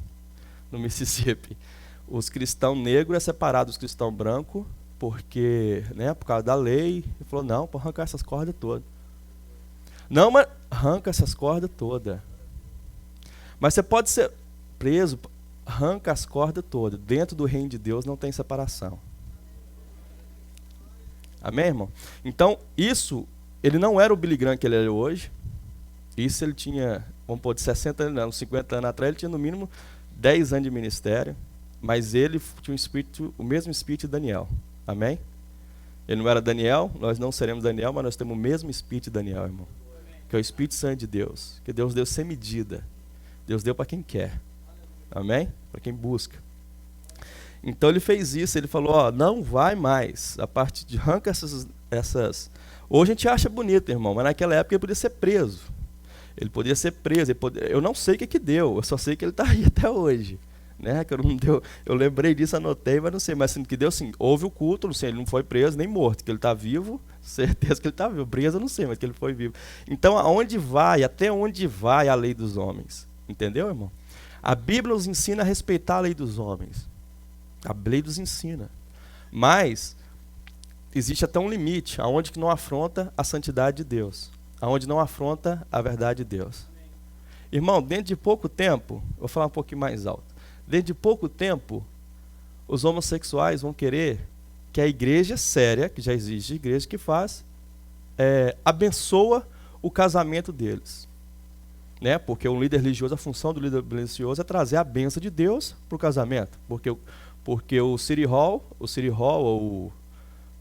no Mississippi. Os cristãos negros é separado dos cristãos brancos, porque, né, por causa da lei. Ele falou, não, pode arrancar essas cordas todas. Não, mas arranca essas cordas todas. Mas você pode ser preso, arranca as cordas todas. Dentro do reino de Deus não tem separação. Amém, irmão? Então, ele não era o Billy Graham que ele é hoje. Isso ele tinha, vamos pôr, de 60 anos, 50 anos atrás, ele tinha no mínimo 10 anos de ministério, mas ele tinha o mesmo espírito de Daniel. Amém? Ele não era Daniel, nós não seremos Daniel, mas nós temos o mesmo espírito de Daniel, irmão. Que é o Espírito Santo de Deus, que Deus deu sem medida. Deus deu para quem quer. Amém? Para quem busca. Então ele fez isso, ele falou, ó, não vai mais, a parte de arranca essas... Hoje a gente acha bonito, irmão, mas naquela época ele podia ser preso. Ele podia ser preso, eu não sei o que deu, eu só sei que ele está aí até hoje. Né? Que eu lembrei disso, anotei, mas não sei, mas que deu sim, houve o culto, não sei, ele não foi preso nem morto, que ele está vivo, certeza que ele está vivo, preso eu não sei, mas que ele foi vivo. Então até onde vai a lei dos homens? Entendeu, irmão? A Bíblia nos ensina a respeitar a lei dos homens. A lei nos ensina. Mas existe até um limite, aonde que não afronta a santidade de Deus. Aonde não afronta a verdade de Deus. Irmão, dentro de pouco tempo, vou falar um pouquinho mais alto, dentro de pouco tempo, os homossexuais vão querer que a igreja séria, que já existe igreja que faz, abençoa o casamento deles. Né? Porque o líder religioso, a função do líder religioso é trazer a bênção de Deus para o casamento. Porque o City Hall, ou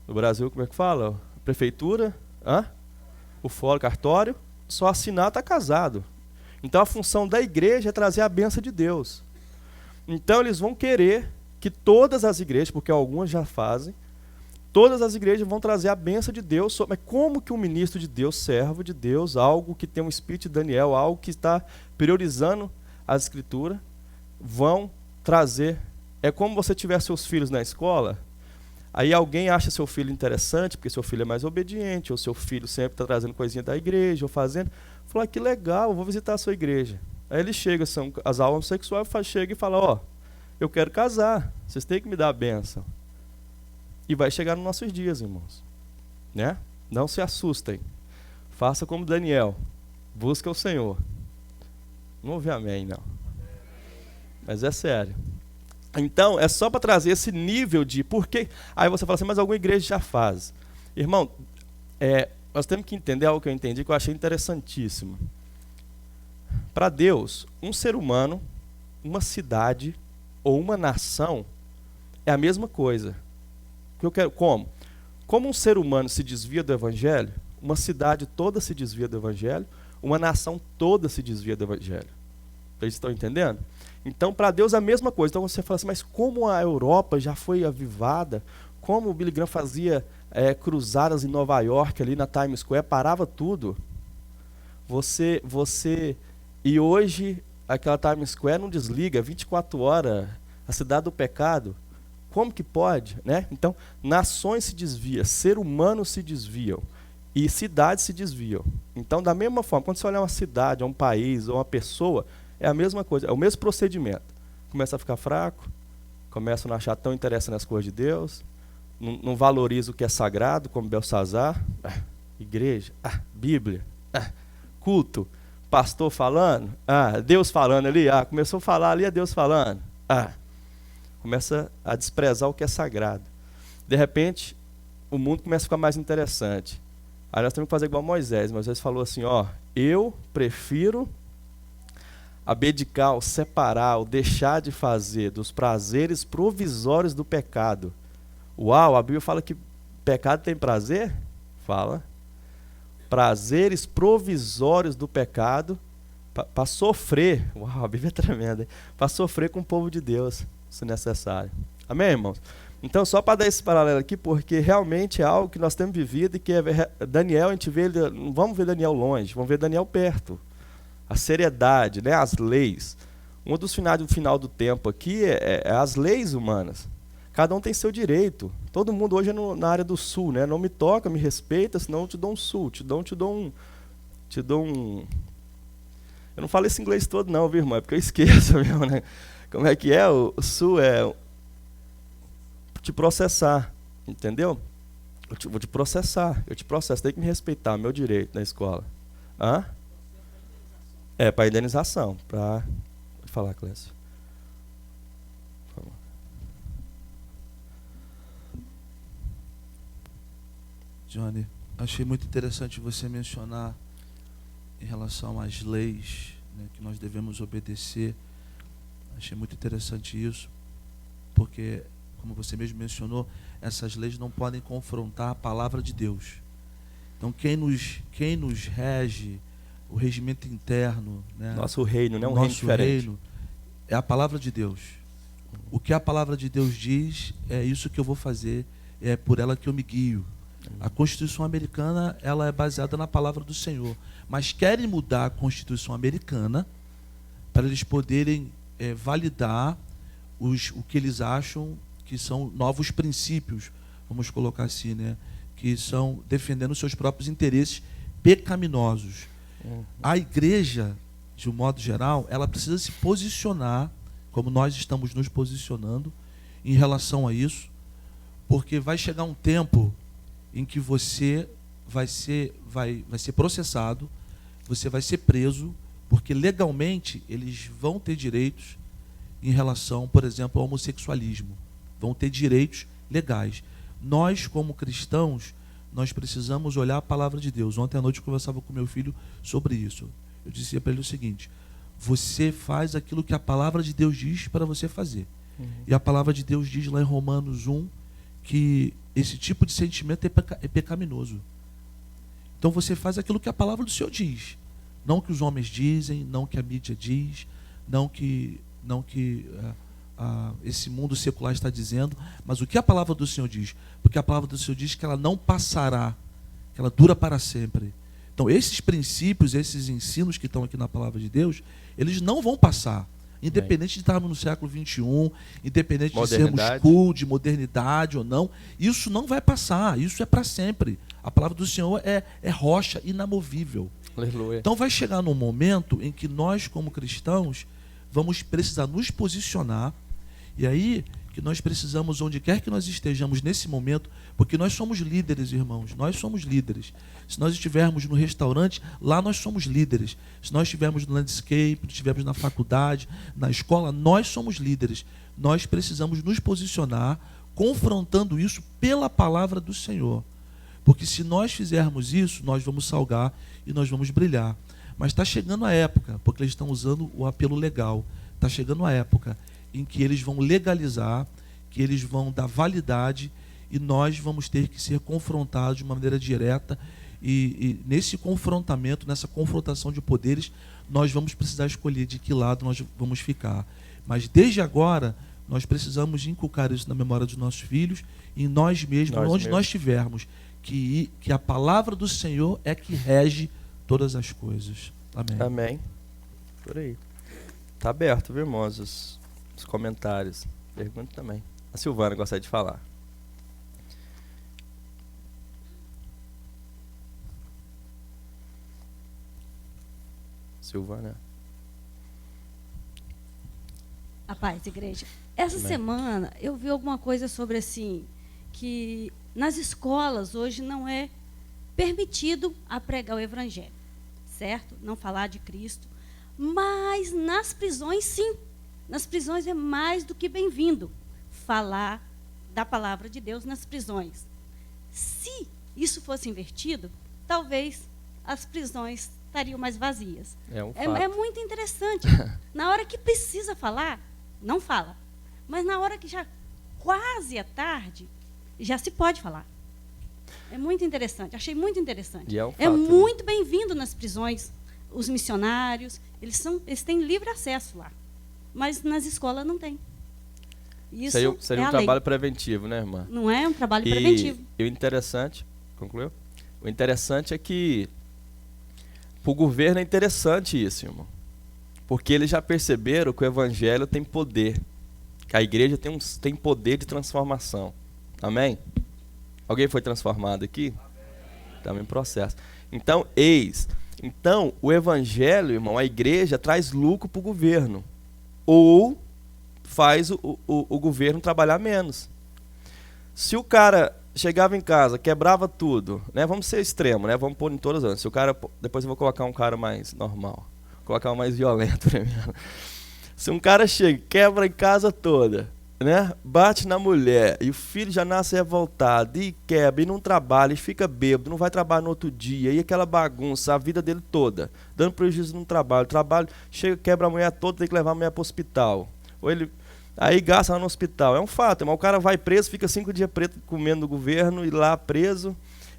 no Brasil, como é que fala? Prefeitura, o fórum, cartório, só assinar está casado. Então a função da igreja é trazer a bênção de Deus. Então eles vão querer que todas as igrejas, porque algumas já fazem, todas as igrejas vão trazer a bênção de Deus. Mas como que um ministro de Deus, servo de Deus, algo que tem um espírito de Daniel, algo que está priorizando a escritura, vão trazer? É como você tiver seus filhos na escola, aí alguém acha seu filho interessante, porque seu filho é mais obediente, ou seu filho sempre está trazendo coisinha da igreja, ou fazendo. Fala, que legal, eu vou visitar a sua igreja. Aí ele chega, são as almas sexuais, chega e fala, eu quero casar, vocês têm que me dar a bênção. E vai chegar nos nossos dias, irmãos. Né? Não se assustem. Faça como Daniel. Busca o Senhor. Não ouvi amém, não. Mas é sério. Então, é só para trazer esse nível de... Por quê? Aí você fala assim, mas alguma igreja já faz. Irmão, nós temos que entender algo que eu entendi, que eu achei interessantíssimo. Para Deus, um ser humano, uma cidade ou uma nação é a mesma coisa. Como? Como um ser humano se desvia do Evangelho, uma cidade toda se desvia do Evangelho, uma nação toda se desvia do Evangelho. Vocês estão entendendo? Então, para Deus é a mesma coisa. Então você fala assim, mas como a Europa já foi avivada, como o Billy Graham fazia cruzadas em Nova York, ali na Times Square, parava tudo. E hoje, aquela Times Square não desliga, 24 horas, a cidade do pecado. Como que pode? Né? Então, nações se desviam, seres humanos se desviam e cidades se desviam. Então, da mesma forma, quando você olhar uma cidade, um país ou uma pessoa, é a mesma coisa, é o mesmo procedimento. Começa a ficar fraco, começa a não achar tão interessante as coisas de Deus, não valoriza o que é sagrado, como Belsazar, igreja, Bíblia, culto, pastor falando, Deus falando ali, começou a falar ali, é Deus falando, começa a desprezar o que é sagrado. De repente, o mundo começa a ficar mais interessante. Aí nós temos que fazer igual Moisés. Moisés falou assim, eu prefiro abdicar, separar, ou deixar de fazer dos prazeres provisórios do pecado. Uau, a Bíblia fala que pecado tem prazer? Fala. Prazeres provisórios do pecado para sofrer. Uau, a Bíblia é tremenda. Para sofrer com o povo de Deus, se necessário. Amém, irmãos? Então, só para dar esse paralelo aqui, porque realmente é algo que nós temos vivido e que Daniel, a gente vê, não vamos ver Daniel longe, vamos ver Daniel perto. A seriedade, né, as leis. Um dos finais do final do tempo aqui é as leis humanas. Cada um tem seu direito. Todo mundo hoje é na área do sul, né? Não me toca, me respeita, senão eu te dou um sul, te dou um... Eu não falo esse inglês todo não, viu, irmão? É porque eu esqueço mesmo, né? Como é que é? O sul é te processar, entendeu? Vou te processar, eu te processo, tem que me respeitar, meu direito na escola. Para indenização, para... Pode falar, Clécio. Por favor. Johnny, achei muito interessante você mencionar em relação às leis, né, que nós devemos obedecer. Achei muito interessante isso, porque, como você mesmo mencionou, essas leis não podem confrontar a palavra de Deus. Então, quem nos rege, o regimento interno, né, nosso reino, não é um reino diferente. Reino, é a palavra de Deus. O que a palavra de Deus diz, é isso que eu vou fazer, é por ela que eu me guio. A Constituição americana, ela é baseada na palavra do Senhor. Mas querem mudar a Constituição americana para eles poderem validar o que eles acham que são novos princípios, vamos colocar assim, né? Que são defendendo seus próprios interesses pecaminosos. A igreja, de um modo geral, ela precisa se posicionar, como nós estamos nos posicionando, em relação a isso, porque vai chegar um tempo em que você vai ser processado, você vai ser preso Porque legalmente eles vão ter direitos em relação, por exemplo, ao homossexualismo. Vão ter direitos legais. Nós, como cristãos, nós precisamos olhar a palavra de Deus. Ontem à noite eu conversava com meu filho sobre isso. Eu dizia para ele o seguinte: você faz aquilo que a palavra de Deus diz para você fazer. E a palavra de Deus diz lá em Romanos 1 que esse tipo de sentimento é pecaminoso. Então você faz aquilo que a palavra do Senhor diz. Não que os homens dizem, não que a mídia diz, não que esse mundo secular está dizendo, mas o que a palavra do Senhor diz. Porque a palavra do Senhor diz que ela não passará, que ela dura para sempre. Então esses princípios, esses ensinos que estão aqui na palavra de Deus, eles não vão passar. Independente de estarmos no século XXI, independente de sermos cool, de modernidade ou não, isso não vai passar, isso é para sempre. A palavra do Senhor é rocha inamovível. Aleluia. Então vai chegar num momento em que nós, como cristãos, vamos precisar nos posicionar, e aí que nós precisamos, onde quer que nós estejamos nesse momento, porque nós somos líderes, irmãos, nós somos líderes. Se nós estivermos no restaurante, lá nós somos líderes. Se nós estivermos no landscape, estivermos na faculdade, na escola, nós somos líderes. Nós precisamos nos posicionar, confrontando isso pela palavra do Senhor. Porque se nós fizermos isso, nós vamos salgar e nós vamos brilhar. Mas está chegando a época, porque eles estão usando o apelo legal, está chegando a época em que eles vão legalizar, que eles vão dar validade, e nós vamos ter que ser confrontados de uma maneira direta, e nesse confrontamento, nessa confrontação de poderes, nós vamos precisar escolher de que lado nós vamos ficar. Mas desde agora, nós precisamos inculcar isso na memória dos nossos filhos, e em nós mesmos, onde nós estivermos, que a palavra do Senhor é que rege todas as coisas. Amém. Amém. Por aí. Está aberto, viu, irmãos, os comentários. Pergunta também. A Silvana gostaria de falar. Silvana. A paz, igreja. Essa semana eu vi alguma coisa sobre assim, que nas escolas hoje não é permitido a pregar o evangelho, certo? Não falar de Cristo. Mas nas prisões, sim. Nas prisões é mais do que bem-vindo falar da palavra de Deus nas prisões. Se isso fosse invertido, talvez as prisões estariam mais vazias. É muito interessante. Na hora que precisa falar, não fala. Mas na hora que já quase é tarde, já se pode falar. É muito interessante. Achei muito interessante. E é um fato, é muito bem-vindo nas prisões. Os missionários, eles têm livre acesso lá. Mas nas escolas não tem. Isso seria um trabalho preventivo, né, irmã? Não é um trabalho preventivo. E o interessante, concluiu? O interessante é que para o governo é interessante isso, irmão. Porque eles já perceberam que o evangelho tem poder. Que a igreja tem poder de transformação. Amém? Alguém foi transformado aqui? Estamos em processo. Então, o evangelho, irmão, a igreja traz lucro para o governo. Ou faz o governo trabalhar menos. Se o cara chegava em casa, quebrava tudo, né? Vamos ser extremo, né? Vamos pôr em todas as. Se o cara, depois eu vou colocar um cara mais normal, colocar um mais violento primeiro. Se um cara chega, quebra em casa toda, né? Bate na mulher e o filho já nasce revoltado e quebra e não trabalha e fica bêbado, não vai trabalhar no outro dia e aquela bagunça, a vida dele toda, dando prejuízo no trabalho, chega, quebra a mulher toda, tem que levar a mulher para o hospital. Ou ele aí gasta lá no hospital. É um fato, mas o cara vai preso, fica 5 dias preso comendo no governo e lá preso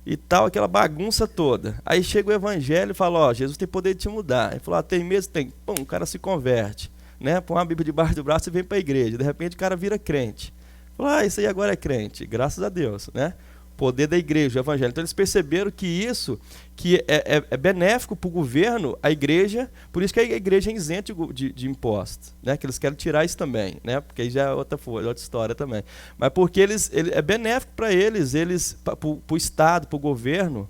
e tal, aquela bagunça toda. Aí chega o evangelho e fala, ó, Jesus tem poder de te mudar. Ele falou, tem medo? Tem. Pum, o cara se converte, né? Põe uma Bíblia debaixo do braço e vem para a igreja. De repente o cara vira crente. Fala, isso aí agora é crente, graças a Deus, né? Poder da igreja, o evangelho. Então eles perceberam que isso que é benéfico para o governo, a igreja, por isso que a igreja é isenta de impostos, né? Que eles querem tirar isso também, né? Porque aí já é outra história também. Mas porque é benéfico para eles para o Estado, para o governo,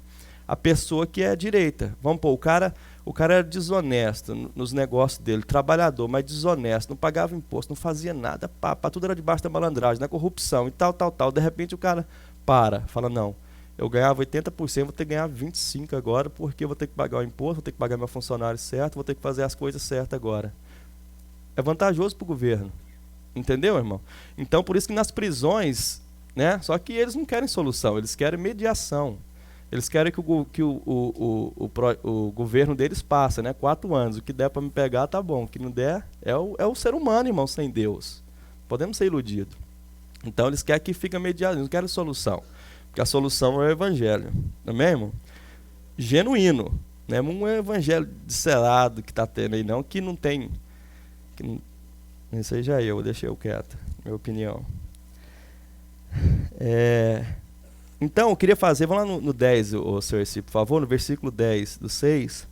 a pessoa que é direita. Vamos pôr, o cara era desonesto nos negócios dele, trabalhador, mas desonesto, não pagava imposto, não fazia nada, tudo era debaixo da malandragem, da corrupção e tal. De repente o cara fala, não, eu ganhava 80%, vou ter que ganhar 25% agora, porque eu vou ter que pagar o imposto, vou ter que pagar meu funcionário certo, vou ter que fazer as coisas certas agora. É vantajoso para o governo. Entendeu, irmão? Então, por isso que nas prisões, né? Só que eles não querem solução, eles querem mediação. Eles querem que o governo deles passe, né? 4 anos. O que der para me pegar, tá bom. O que não der, é o ser humano, irmão, sem Deus. Podemos ser iludidos. Então, eles querem que fique mediado, eles não querem solução. Porque a solução é o evangelho. Amém, irmão? Genuíno. Não é um evangelho descelado que está tendo aí, não, que não tem... não seja eu, deixei eu quieto, minha opinião. Então, eu queria fazer, vamos lá no 10, ô Cersei, por favor, no versículo 10 do 6,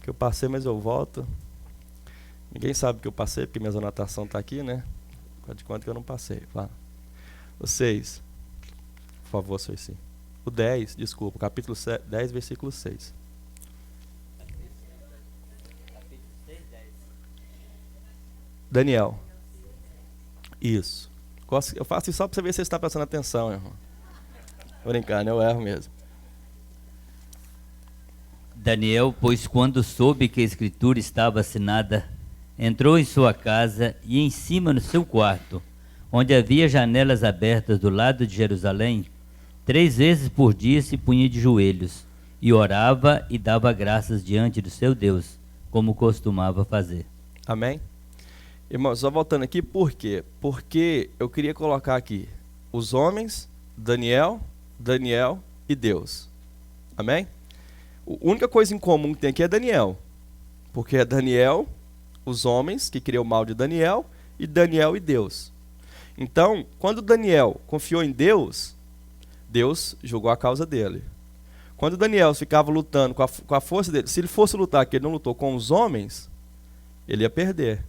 que eu passei, mas eu volto. Ninguém sabe que eu passei, porque minha anotação está aqui, né? Faz de conta que eu não passei. Vá. O 6, por favor, Cersei. O 10, desculpa, capítulo 10, versículo 6. Daniel. Isso. Eu faço isso só para você ver se você está prestando atenção, irmão. Vou brincar, né? Eu erro mesmo. Daniel, pois quando soube que a escritura estava assinada, entrou em sua casa e em cima no seu quarto, onde havia janelas abertas do lado de Jerusalém, 3 vezes por dia se punha de joelhos, e orava e dava graças diante do seu Deus, como costumava fazer. Amém? Irmão, só voltando aqui, por quê? Porque eu queria colocar aqui os homens, Daniel e Deus. Amém? A única coisa em comum que tem aqui é Daniel. Porque é Daniel, os homens que queriam o mal de Daniel, e Daniel e Deus. Então, quando Daniel confiou em Deus, Deus julgou a causa dele. Quando Daniel ficava lutando com a força dele, se ele fosse lutar, que ele não lutou com os homens, ele ia perder.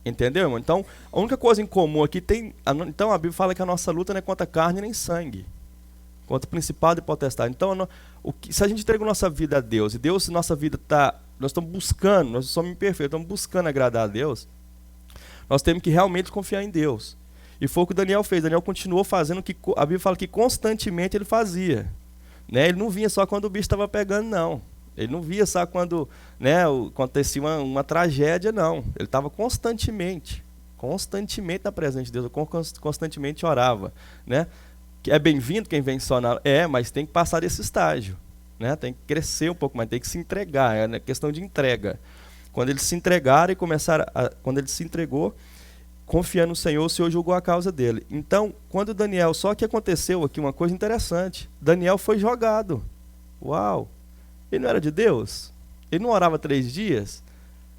Entendeu, irmão? Então, a única coisa em comum aqui tem... Então, a Bíblia fala que a nossa luta não é contra carne nem sangue. Contra principado e potestade. Então, se a gente entrega nossa vida a Deus, e Deus, nossa vida está... Nós estamos buscando, nós somos imperfeitos, estamos buscando agradar a Deus, nós temos que realmente confiar em Deus. E foi o que o Daniel fez. Daniel continuou fazendo o que a Bíblia fala que constantemente ele fazia. Né? Ele não vinha só quando o bicho estava pegando, não. Ele não via só quando, né, acontecia uma tragédia, não. Ele estava constantemente na presença de Deus, constantemente orava. Né? É bem-vindo quem vem só na... mas tem que passar desse estágio. Né? Tem que crescer um pouco mais, tem que se entregar, é questão de entrega. Quando eles se entregaram e quando ele se entregou, confiando no Senhor, o Senhor julgou a causa dele. Então, quando Daniel, só que aconteceu aqui uma coisa interessante, Daniel foi jogado. Uau! Ele não era de Deus? Ele não orava 3 dias?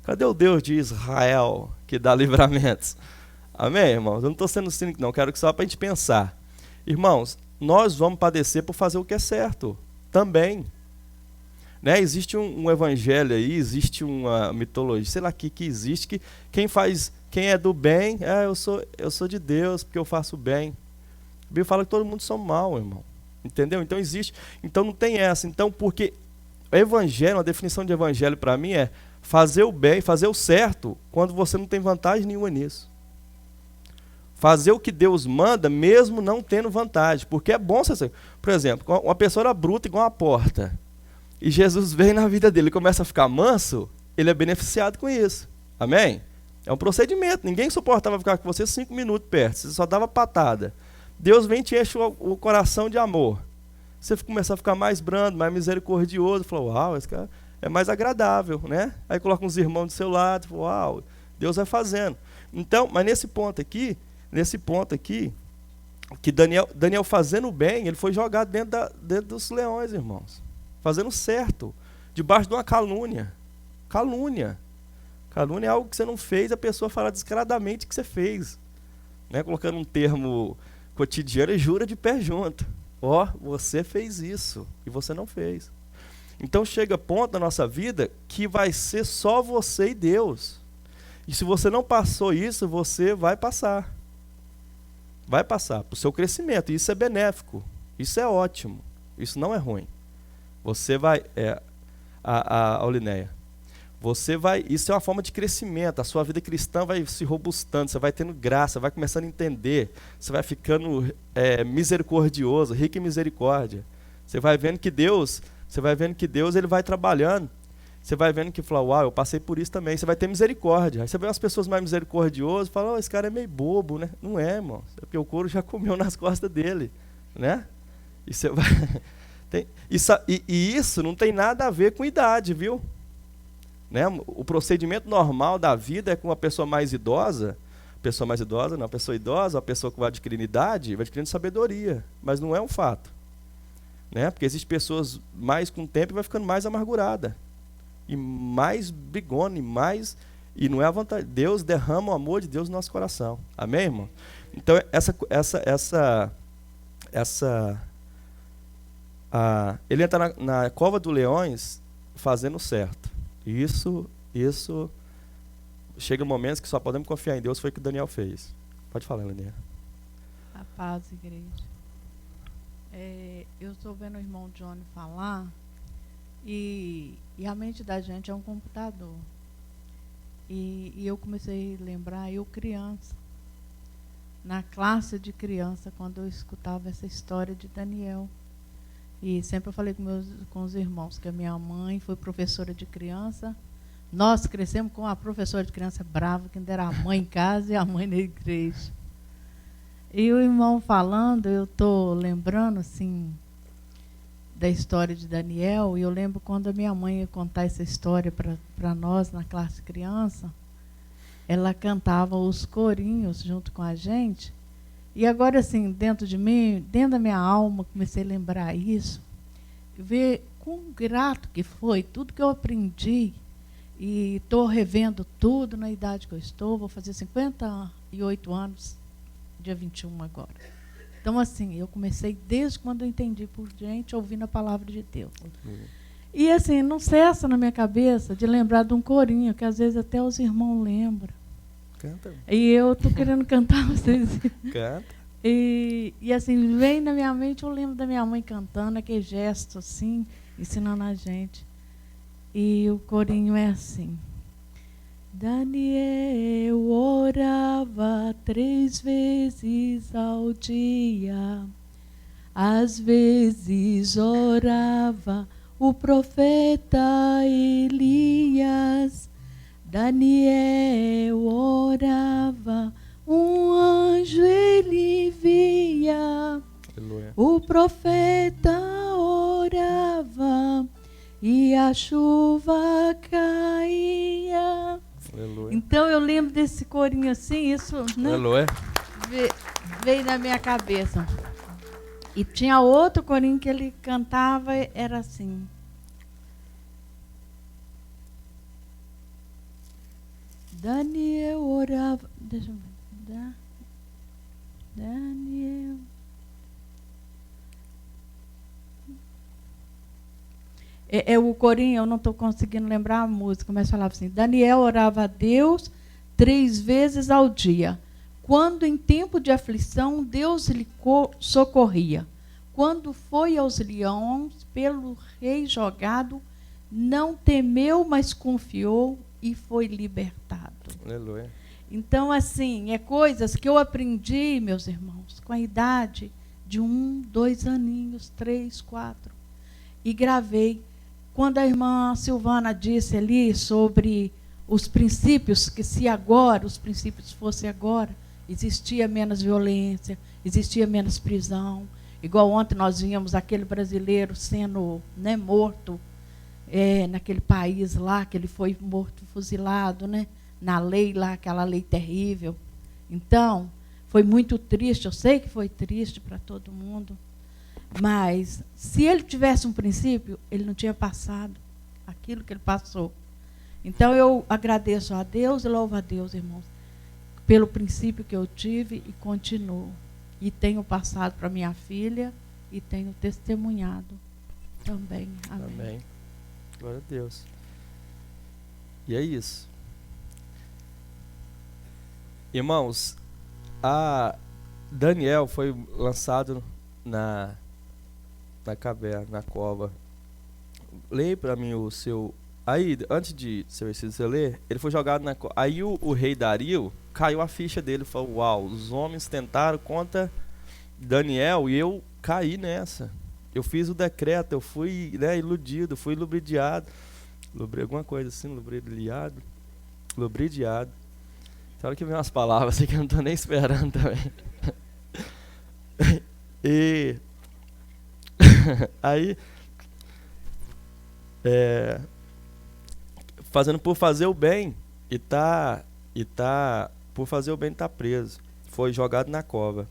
Cadê o Deus de Israel que dá livramentos? Amém, irmãos? Eu não estou sendo cínico, não. Quero que só para a gente pensar. Irmãos, nós vamos padecer por fazer o que é certo. Também. Né? Existe um evangelho aí, existe uma mitologia, sei lá que existe, que quem é do bem, eu sou de Deus porque eu faço bem. A Bíblia fala que todo mundo são mal, irmão. Entendeu? Então existe. Então não tem essa. Então, porque o evangelho, a definição de evangelho para mim é fazer o bem, fazer o certo, quando você não tem vantagem nenhuma nisso. Fazer o que Deus manda, mesmo não tendo vantagem. Porque é bom você... Por exemplo, uma pessoa era bruta igual uma porta. E Jesus vem na vida dele e começa a ficar manso, ele é beneficiado com isso. Amém? É um procedimento. Ninguém suportava ficar com você 5 minutos perto. Você só dava patada. Deus vem e te enche o coração de amor. Você começa a ficar mais brando, mais misericordioso. Fala, uau, esse cara é mais agradável, né? Aí coloca uns irmãos do seu lado. Fala, uau, Deus vai fazendo. Então, mas nesse ponto aqui, que Daniel fazendo bem, ele foi jogado dentro dos leões, irmãos. Fazendo certo, debaixo de uma calúnia. Calúnia é algo que você não fez, a pessoa fala descaradamente que você fez. Né? Colocando um termo cotidiano, e jura de pé junto. Você fez isso, e você não fez. Então chega ponto na nossa vida que vai ser só você e Deus. E se você não passou isso, você vai passar. Vai passar para o seu crescimento. Isso é benéfico. Isso é ótimo. Isso não é ruim. Você vai... Olinéia. Você vai... Isso é uma forma de crescimento. A sua vida cristã vai se robustando. Você vai tendo graça. Vai começando a entender. Você vai ficando misericordioso, rico em misericórdia. Você vai vendo que Deus ele vai trabalhando. Você vai vendo que fala, uau, eu passei por isso também. Você vai ter misericórdia. Aí você vê umas pessoas mais misericordiosas e fala, esse cara é meio bobo, né? Não é, irmão. É porque o couro já comeu nas costas dele, né? E você vai... isso não tem nada a ver com idade, viu? Né? O procedimento normal da vida é com uma pessoa mais idosa. Pessoa idosa, uma pessoa que vai adquirindo idade, vai adquirindo sabedoria. Mas não é um fato. Né? Porque existem pessoas mais com o tempo e vai ficando mais amargurada. E mais brigona, e não é a vontade. Deus derrama o amor de Deus no nosso coração. Amém, irmão? Então, ele entra na cova dos leões fazendo certo. Isso chega momentos que só podemos confiar em Deus, foi o que Daniel fez. Pode falar, Helena. A paz, igreja. Eu estou vendo o irmão Johnny falar e a mente da gente é um computador. E eu comecei a lembrar, eu criança, na classe de criança, quando eu escutava essa história de Daniel. E sempre eu falei com os irmãos que a minha mãe foi professora de criança. Nós crescemos com a professora de criança brava, que ainda era a mãe em casa e a mãe na igreja. E o irmão falando, eu estou lembrando, assim, da história de Daniel, e eu lembro quando a minha mãe ia contar essa história para nós, na classe criança, ela cantava os corinhos junto com a gente, e agora, assim, dentro de mim, dentro da minha alma, comecei a lembrar isso, ver quão grato que foi, tudo que eu aprendi, e estou revendo tudo na idade que eu estou, vou fazer 58 anos, dia 21 agora. Então, assim, eu comecei desde quando eu entendi por gente, ouvindo a palavra de Deus. E, assim, não cessa na minha cabeça de lembrar de um corinho, que às vezes até os irmãos lembram. Canta. E eu estou querendo cantar vocês. Canta. E, assim, vem na minha mente, eu lembro da minha mãe cantando, aquele gesto, assim, ensinando a gente. E o corinho é assim. Daniel orava 3 vezes ao dia, às vezes orava o profeta Elias. Daniel orava, um anjo ele via. Aleluia. O profeta orava e a chuva caía. Aleluia. Então eu lembro desse corinho assim, isso, né, Aleluia. veio na minha cabeça. E tinha outro corinho que ele cantava, era assim. Daniel orava. Deixa eu ver. Daniel. O corinho, eu não estou conseguindo lembrar a música, mas falava assim: Daniel orava a Deus 3 vezes ao dia. Quando em tempo de aflição, Deus lhe socorria. Quando foi aos leões, pelo rei jogado, não temeu, mas confiou e foi libertado. Aleluia. Então, assim, coisas que eu aprendi, meus irmãos, com a idade de 1, 2 aninhos, 3, 4, e gravei. Quando a irmã Silvana disse ali sobre os princípios, que se agora, os princípios fossem agora, existia menos violência, existia menos prisão. Igual ontem nós vimos aquele brasileiro sendo, né, morto naquele país lá, que ele foi morto, fuzilado, né, na lei lá, aquela lei terrível. Então, foi muito triste, eu sei que foi triste para todo mundo. Mas, se ele tivesse um princípio, ele não tinha passado aquilo que ele passou. Então, eu agradeço a Deus e louvo a Deus, irmãos, pelo princípio que eu tive e continuo. E tenho passado para minha filha e tenho testemunhado também. Amém. Amém. Glória a Deus. E é isso. Irmãos, a Daniel foi lançado na caverna, na cova. Leia para mim o seu... Aí, antes de seu versículo você ler, ele foi jogado na cova. Aí o rei Dario, caiu a ficha dele, falou, uau, os homens tentaram contra Daniel e eu caí nessa. eu fiz o decreto, eu fui, né, iludido, fui lubridiado. Alguma coisa assim, lubridiado. Tem hora que vem umas palavras assim que eu não estou nem esperando também. E aí, fazendo por fazer o bem por fazer o bem tá preso. Foi jogado na cova.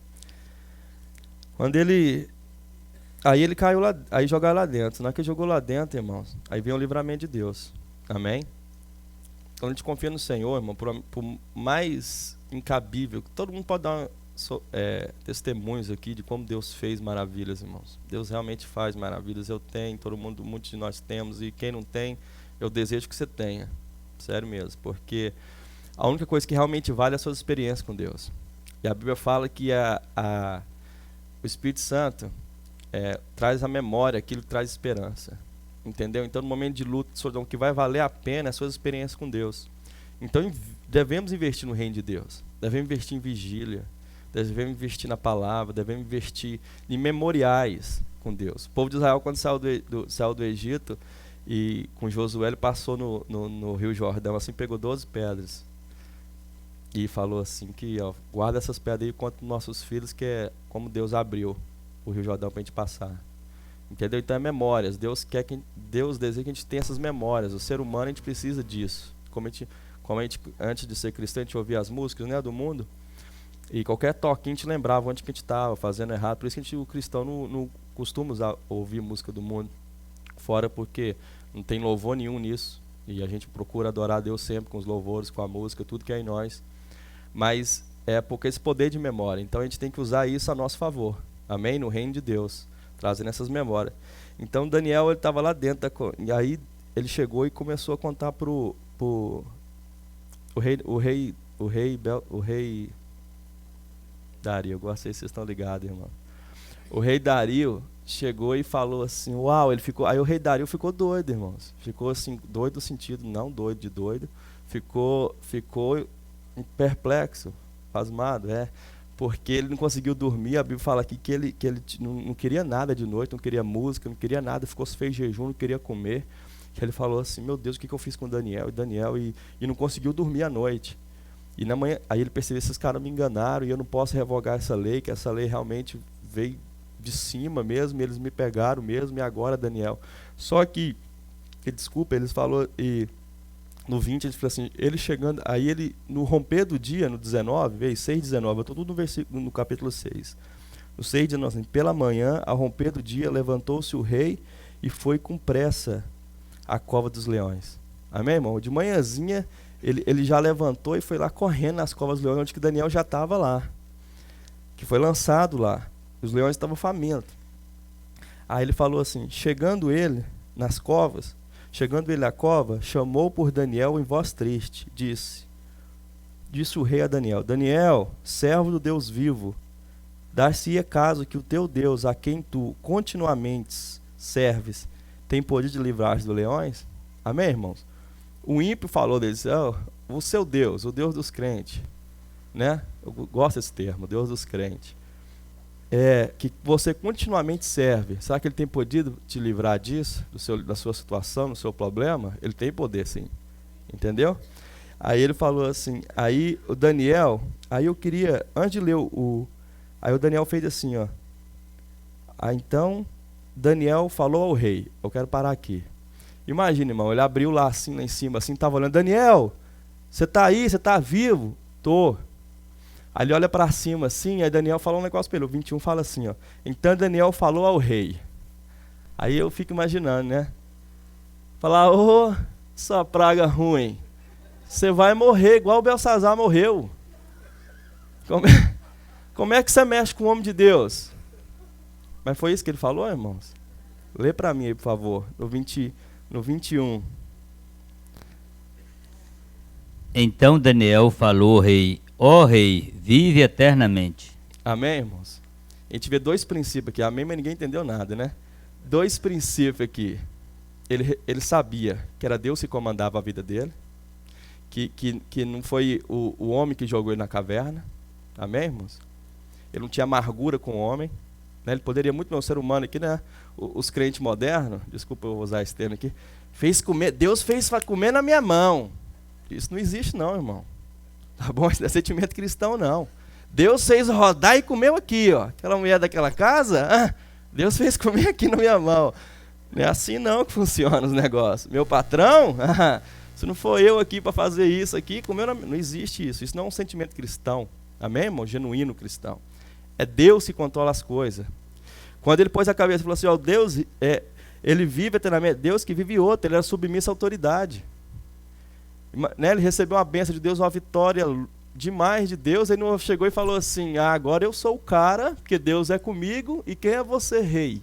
Quando aí ele caiu lá, aí jogaram lá dentro. Na hora que ele jogou lá dentro, irmãos, aí vem o livramento de Deus. Amém? Quando a gente confia no Senhor, irmão, por mais incabível, todo mundo pode dar testemunhos aqui de como Deus fez maravilhas, irmãos. Deus realmente faz maravilhas. Eu tenho, muitos de nós temos, e quem não tem, eu desejo que você tenha. Sério mesmo, porque a única coisa que realmente vale é a sua experiência com Deus. E a Bíblia fala que o Espírito Santo traz a memória, aquilo que traz esperança. Entendeu? Então, no momento de luta, o que vai valer a pena é a sua experiência com Deus. Então, devemos investir no reino de Deus. Devemos investir em vigília. Devemos investir na palavra. Devemos investir em memoriais com Deus. O povo de Israel, quando saiu do Egito, e com Josué, ele passou no Rio Jordão, assim, pegou 12 pedras. E falou assim que, guarda essas pedras aí contra nossos filhos, que é como Deus abriu o Rio Jordão para a gente passar. Entendeu? Então é memórias. Deus deseja que a gente tenha essas memórias. O ser humano, a gente precisa disso. Como a gente antes de ser cristão, a gente ouvia as músicas, né, do mundo, e qualquer toque a gente lembrava onde que a gente estava fazendo errado. Por isso que o cristão não costuma ouvir música do mundo fora, porque não tem louvor nenhum nisso. E a gente procura adorar a Deus sempre com os louvores, com a música, tudo que é em nós. Mas é porque esse poder de memória. Então a gente tem que usar isso a nosso favor. Amém? No reino de Deus. Trazendo essas memórias. Então Daniel, ele estava lá dentro. E aí ele chegou e começou a contar pro rei Dario. Eu gostei se vocês estão ligados, irmão. O rei Dario chegou e falou assim, uau, aí o rei Dario ficou doido, irmãos. Ficou assim, doido no sentido, não doido de doido. Ficou perplexo, pasmado, porque ele não conseguiu dormir. A Bíblia fala aqui que ele não queria nada de noite, não queria música, não queria nada, fez jejum, não queria comer. Que ele falou assim, meu Deus, o que eu fiz com Daniel e não conseguiu dormir à noite. E na manhã, aí ele percebeu, esses caras me enganaram e eu não posso revogar essa lei, que essa lei realmente veio de cima mesmo, e eles me pegaram mesmo, e agora, Daniel. Só que, eles falou, e no 20 ele falou assim, ele chegando, aí ele, no romper do dia, no 19, veio 6:19, eu estou tudo no capítulo 6. No 6:19, assim, pela manhã, ao romper do dia, levantou-se o rei e foi com pressa à cova dos leões. Amém, irmão? De manhãzinha, ele já levantou e foi lá correndo nas covas dos leões, onde que Daniel já estava lá, que foi lançado lá. Os leões estavam famintos. Aí ele falou assim, chegando ele à cova, chamou por Daniel em voz triste, disse o rei a Daniel, Daniel, servo do Deus vivo, dar-se-ia caso que o teu Deus, a quem tu continuamente serves, tem poder de livrar-te dos leões? Amém, irmãos? O ímpio falou deles, o seu Deus, o Deus dos crentes, né? Eu gosto desse termo, Deus dos crentes. Que você continuamente serve. Será que ele tem poder te livrar disso, da sua situação, do seu problema? Ele tem poder, sim. Entendeu? Aí ele falou assim, aí o Daniel, aí eu queria, antes de ler aí o Daniel fez assim, então Daniel falou ao rei, eu quero parar aqui. Imagina, irmão, ele abriu lá assim, lá em cima, assim, estava olhando, Daniel, você está aí, você está vivo? Tô. Aí ele olha para cima assim, aí Daniel falou um negócio para ele, o 21 fala assim, então Daniel falou ao rei. Aí eu fico imaginando, né? Falar, sua praga ruim, você vai morrer igual o Belsazar morreu. Como é que você mexe com o homem de Deus? Mas foi isso que ele falou, irmãos? Lê para mim aí, por favor, no 21. Então Daniel falou ao rei, ó rei, vive eternamente. Amém, irmãos? A gente vê dois princípios aqui, amém, mas ninguém entendeu nada, né? Dois princípios aqui. Ele sabia que era Deus que comandava a vida dele, que não foi o homem que jogou ele na caverna. Amém, irmãos? Ele não tinha amargura com o homem, Né? Ele poderia muito bem, o ser humano aqui, né? Os crentes modernos, desculpa eu usar esse termo aqui, Deus fez comer na minha mão. Isso não existe não, irmão. Tá bom? Isso não é sentimento cristão, não. Deus fez rodar e comeu aqui, ó. Aquela mulher daquela casa, Deus fez comer aqui na minha mão. Não é assim não que funciona os negócios. Meu patrão, se não for eu aqui para fazer isso aqui, não existe isso. Isso não é um sentimento cristão. Amém, irmão? Genuíno cristão. É Deus que controla as coisas. Quando ele pôs a cabeça e falou assim, ó, Deus, ele vive eternamente, Deus que vive outro, ele era submisso à autoridade. Né? Ele recebeu uma bênção de Deus, uma vitória demais de Deus, ele não chegou e falou assim, agora eu sou o cara, porque Deus é comigo, e quem é você, rei?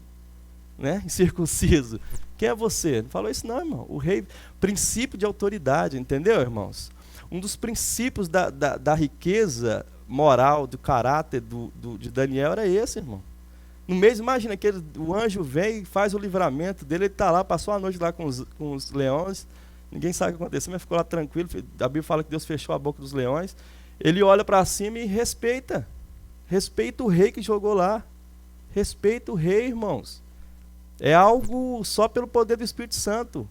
Né? Incircunciso. Quem é você? Não falou isso não, irmão. O rei, princípio de autoridade, entendeu, irmãos? Um dos princípios da riqueza moral, do caráter de Daniel era esse, irmão. No mês, imagina que o anjo vem e faz o livramento dele, ele está lá, passou a noite lá com os leões, ninguém sabe o que aconteceu, mas ficou lá tranquilo. A Bíblia fala que Deus fechou a boca dos leões. Ele olha para cima e respeita o rei que jogou lá, respeita o rei, irmãos. É algo só pelo poder do Espírito Santo,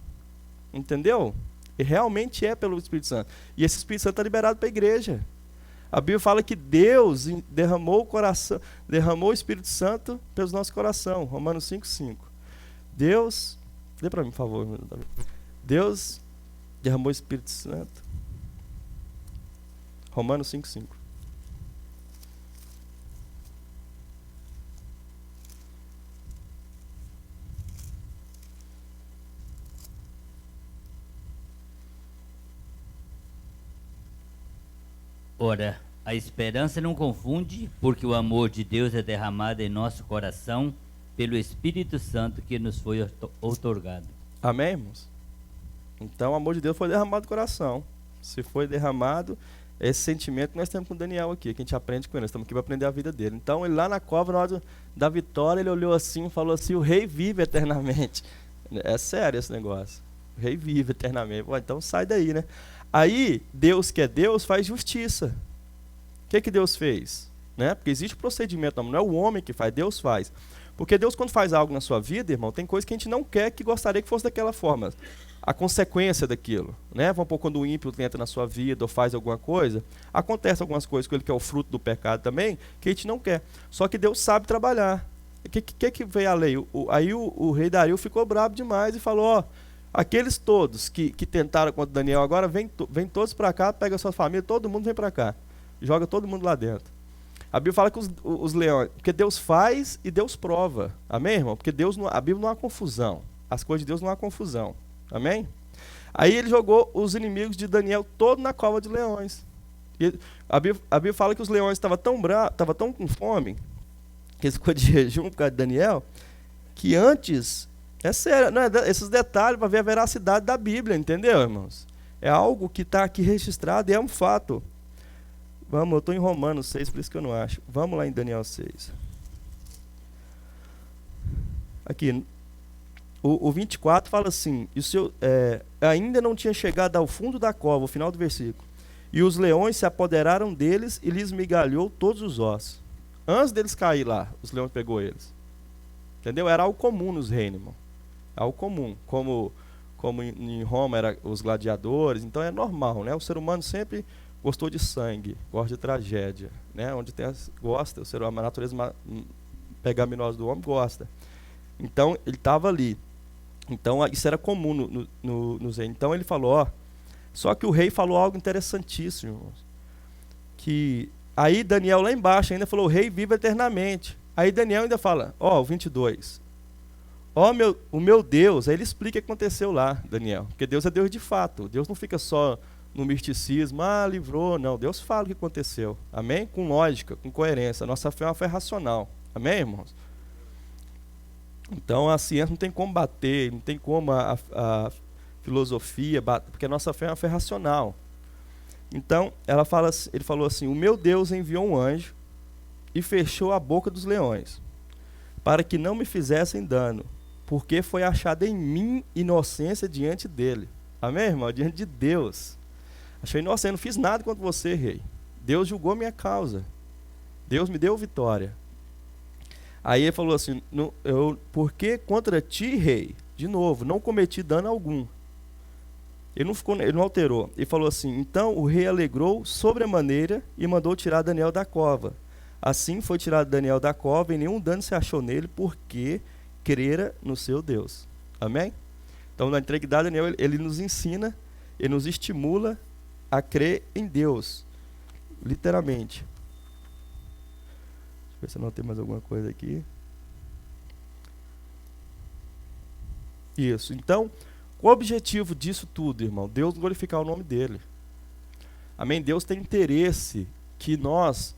entendeu? E realmente é pelo Espírito Santo, e esse Espírito Santo está liberado para a igreja. A Bíblia fala que Deus derramou o Espírito Santo pelos nossos corações. Romanos 5:5. Deus, dê para mim, por favor. Deus derramou o Espírito Santo. Romanos 5:5. Ora, a esperança não confunde, porque o amor de Deus é derramado em nosso coração pelo Espírito Santo que nos foi outorgado. Amém, irmãos? Então o amor de Deus foi derramado no coração. Se foi derramado, esse sentimento que nós temos com Daniel aqui, que a gente aprende com ele, nós estamos aqui para aprender a vida dele. Então ele lá na cova, na hora da vitória, ele olhou assim e falou assim, o rei vive eternamente. É sério esse negócio. O rei vive eternamente. Pô, então sai daí, né? Aí, Deus que é Deus faz justiça. O que Deus fez? Né? Porque existe um procedimento, não é o homem que faz, Deus faz. Porque Deus, quando faz algo na sua vida, irmão, tem coisa que a gente não quer, que gostaria que fosse daquela forma. A consequência daquilo. Né? Vamos supor, quando o ímpio entra na sua vida ou faz alguma coisa, acontece algumas coisas com ele que é o fruto do pecado também, que a gente não quer. Só que Deus sabe trabalhar. O que veio a lei? Aí o rei Dario ficou bravo demais e falou, ó, aqueles todos que tentaram contra Daniel agora, vem todos para cá, pega a sua família, todo mundo vem para cá. Joga todo mundo lá dentro. A Bíblia fala que os leões, porque Deus faz e Deus prova. Amém, irmão? Porque a Bíblia não há confusão. As coisas de Deus não há confusão. Amém? Aí ele jogou os inimigos de Daniel todo na cova de leões. E a Bíblia fala que os leões estavam tão com fome, que eles ficou de jejum por causa de Daniel, que antes... É sério, não é esses detalhes para ver a veracidade da Bíblia, entendeu, irmãos? É algo que está aqui registrado e é um fato. Vamos, eu estou em Romanos 6, por isso que eu não acho. Vamos lá em Daniel 6. Aqui, o 24 fala assim, ainda não tinha chegado ao fundo da cova, o final do versículo, e os leões se apoderaram deles e lhes migalhou todos os ossos. Antes deles cair lá, os leões pegou eles. Entendeu? Era algo comum nos reinos, irmão. Algo comum, como em Roma eram os gladiadores, então é normal, né? O ser humano sempre gostou de sangue, gosta de tragédia, né? Onde gosta, o ser humano, a natureza pecaminosa do homem gosta. Então ele estava ali. Então isso era comum nos reinos. Então ele falou, ó, só que o rei falou algo interessantíssimo, irmãos, que aí Daniel lá embaixo ainda falou, o rei vive eternamente. Aí Daniel ainda fala, ó, o 22. Ó, o meu Deus, aí ele explica o que aconteceu lá, Daniel. Porque Deus é Deus de fato. Deus não fica só no misticismo, livrou. Não, Deus fala o que aconteceu. Amém? Com lógica, com coerência. Nossa fé é uma fé racional. Amém, irmãos? Então a ciência não tem como bater, não tem como a filosofia bater, porque a nossa fé é uma fé racional. Então ele falou assim, o meu Deus enviou um anjo e fechou a boca dos leões, para que não me fizessem dano, porque foi achada em mim inocência diante dele. Amém, irmão? Diante de Deus. Achei inocente, não fiz nada contra você, rei. Deus julgou minha causa. Deus me deu vitória. Aí ele falou assim, porque contra ti, rei, de novo, não cometi dano algum. Ele não alterou. Ele falou assim, então o rei alegrou sobremaneira e mandou tirar Daniel da cova. Assim foi tirado Daniel da cova e nenhum dano se achou nele, porque crera no seu Deus. Amém? Então, na entrega de Daniel, ele nos ensina, ele nos estimula a crer em Deus. Literalmente. Deixa eu ver se eu não tenho mais alguma coisa aqui. Isso. Então, o objetivo disso tudo, irmão, Deus glorificar o nome dele. Amém? Deus tem interesse que nós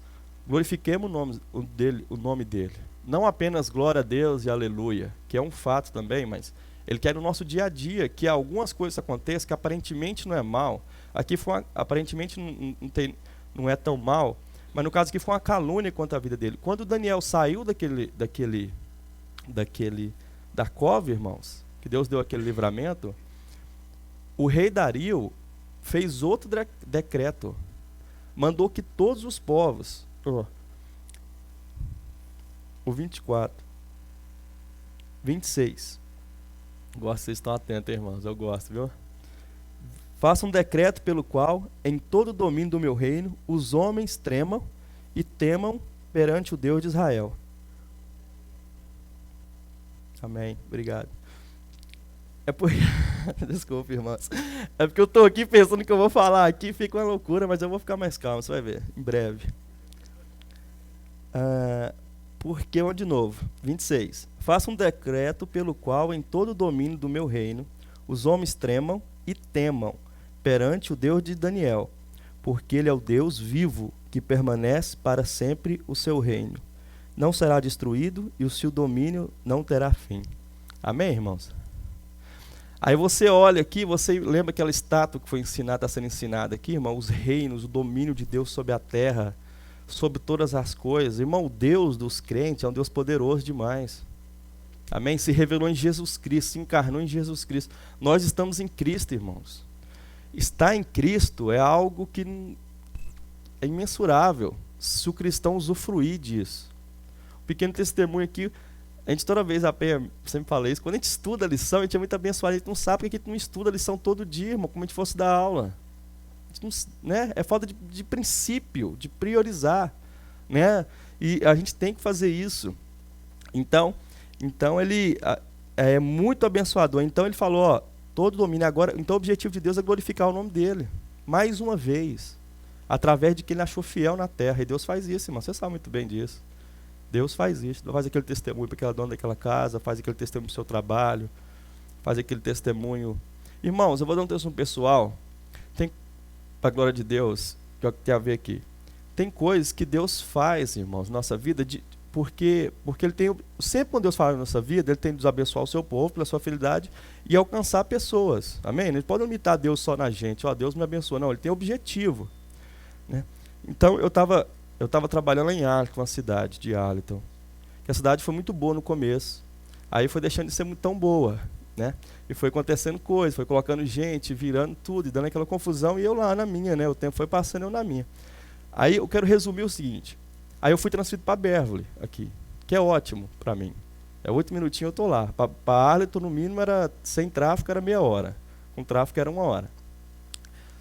glorifiquemos o nome dele. Não apenas glória a Deus e aleluia, que é um fato também, mas ele quer no nosso dia a dia que algumas coisas aconteçam que aparentemente não é mal. Aqui aparentemente não é tão mal, mas no caso aqui foi uma calúnia contra a vida dele. Quando Daniel saiu da cova, irmãos, que Deus deu aquele livramento, o rei Dario fez outro decreto. Mandou que todos os povos, o 24, 26, gosto, vocês estão atentos, irmãos, eu gosto, viu? Faça um decreto pelo qual, em todo o domínio do meu reino, os homens tremam e temam perante o Deus de Israel. Amém, obrigado. Desculpa, irmãos. É porque eu estou aqui pensando que eu vou falar aqui, fica uma loucura, mas eu vou ficar mais calmo, você vai ver, em breve. Porque, de novo, 26. Faça um decreto pelo qual, em todo o domínio do meu reino, os homens tremam e temam perante o Deus de Daniel, porque ele é o Deus vivo, que permanece para sempre o seu reino. Não será destruído e o seu domínio não terá fim. Amém, irmãos? Aí você olha aqui, você lembra aquela estátua que foi ensinada, está sendo ensinada aqui, irmão? Os reinos, o domínio de Deus sobre a terra, sobre todas as coisas. Irmão, o Deus dos crentes é um Deus poderoso demais. Amém? Se revelou em Jesus Cristo, se encarnou em Jesus Cristo. Nós estamos em Cristo, irmãos. Estar em Cristo é algo que é imensurável, se o cristão usufruir disso. Um pequeno testemunho aqui, a gente toda vez, sempre falei isso, quando a gente estuda a lição, a gente é muito abençoado, a gente não sabe porque a gente não estuda a lição todo dia, irmão, como a gente fosse dar aula. A gente não, né? É falta de princípio, de priorizar, né? E a gente tem que fazer isso. Então ele é muito abençoador. Então ele falou, ó, todo domínio agora, então o objetivo de Deus é glorificar o nome dele, mais uma vez, através de que ele achou fiel na terra. E Deus faz isso, irmão, você sabe muito bem disso. Deus faz isso, faz aquele testemunho para aquela dona daquela casa, faz aquele testemunho do seu trabalho, faz aquele testemunho. Irmãos, eu vou dar um testemunho pessoal, tem, para a glória de Deus, que é o que tem a ver aqui. Tem coisas que Deus faz, irmãos, na nossa vida, porque ele tem, sempre quando Deus fala na nossa vida, ele tem de nos abençoar o seu povo pela sua fidelidade e alcançar pessoas. Amém? Ele pode não imitar Deus só na gente, ó, Deus me abençoa. Não, ele tem objetivo, né? Então, eu estava trabalhando lá em Arlington, uma cidade de Arlington, que a cidade foi muito boa no começo, aí foi deixando de ser muito tão boa, né? E foi acontecendo coisas, foi colocando gente, virando tudo, e dando aquela confusão, e eu lá na minha, né? O tempo foi passando, eu na minha. Aí eu quero resumir o seguinte, aí eu fui transferido para Beverly, aqui, que é ótimo para mim. É 8 minutinhos eu estou lá. Para Arlington, no mínimo, sem tráfego era meia hora, com tráfego era 1 hora.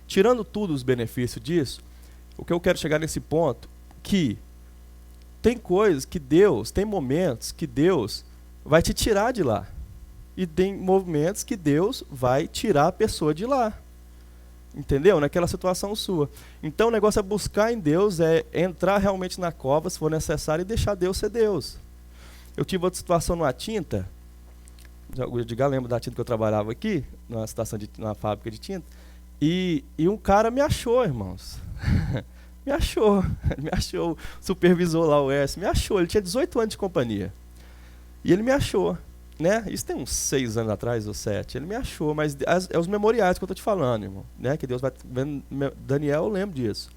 Tirando tudo os benefícios disso, o que eu quero chegar nesse ponto, que tem coisas que Deus, tem momentos que Deus vai te tirar de lá. E tem momentos que Deus vai tirar a pessoa de lá. Entendeu? Naquela situação sua. Então o negócio é buscar em Deus, é entrar realmente na cova, se for necessário, e deixar Deus ser Deus. Eu tive outra situação numa tinta, o Edgar lembra da tinta que eu trabalhava aqui, numa fábrica de tinta, e um cara me achou, irmãos. Me achou, o supervisor lá, o Erso, me achou, ele tinha 18 anos de companhia. E ele me achou, né? Isso tem uns 6 anos atrás, ou 7, ele me achou, mas é os memoriais que eu estou te falando, irmão, né? Que Deus vai vendo, Daniel, eu lembro disso.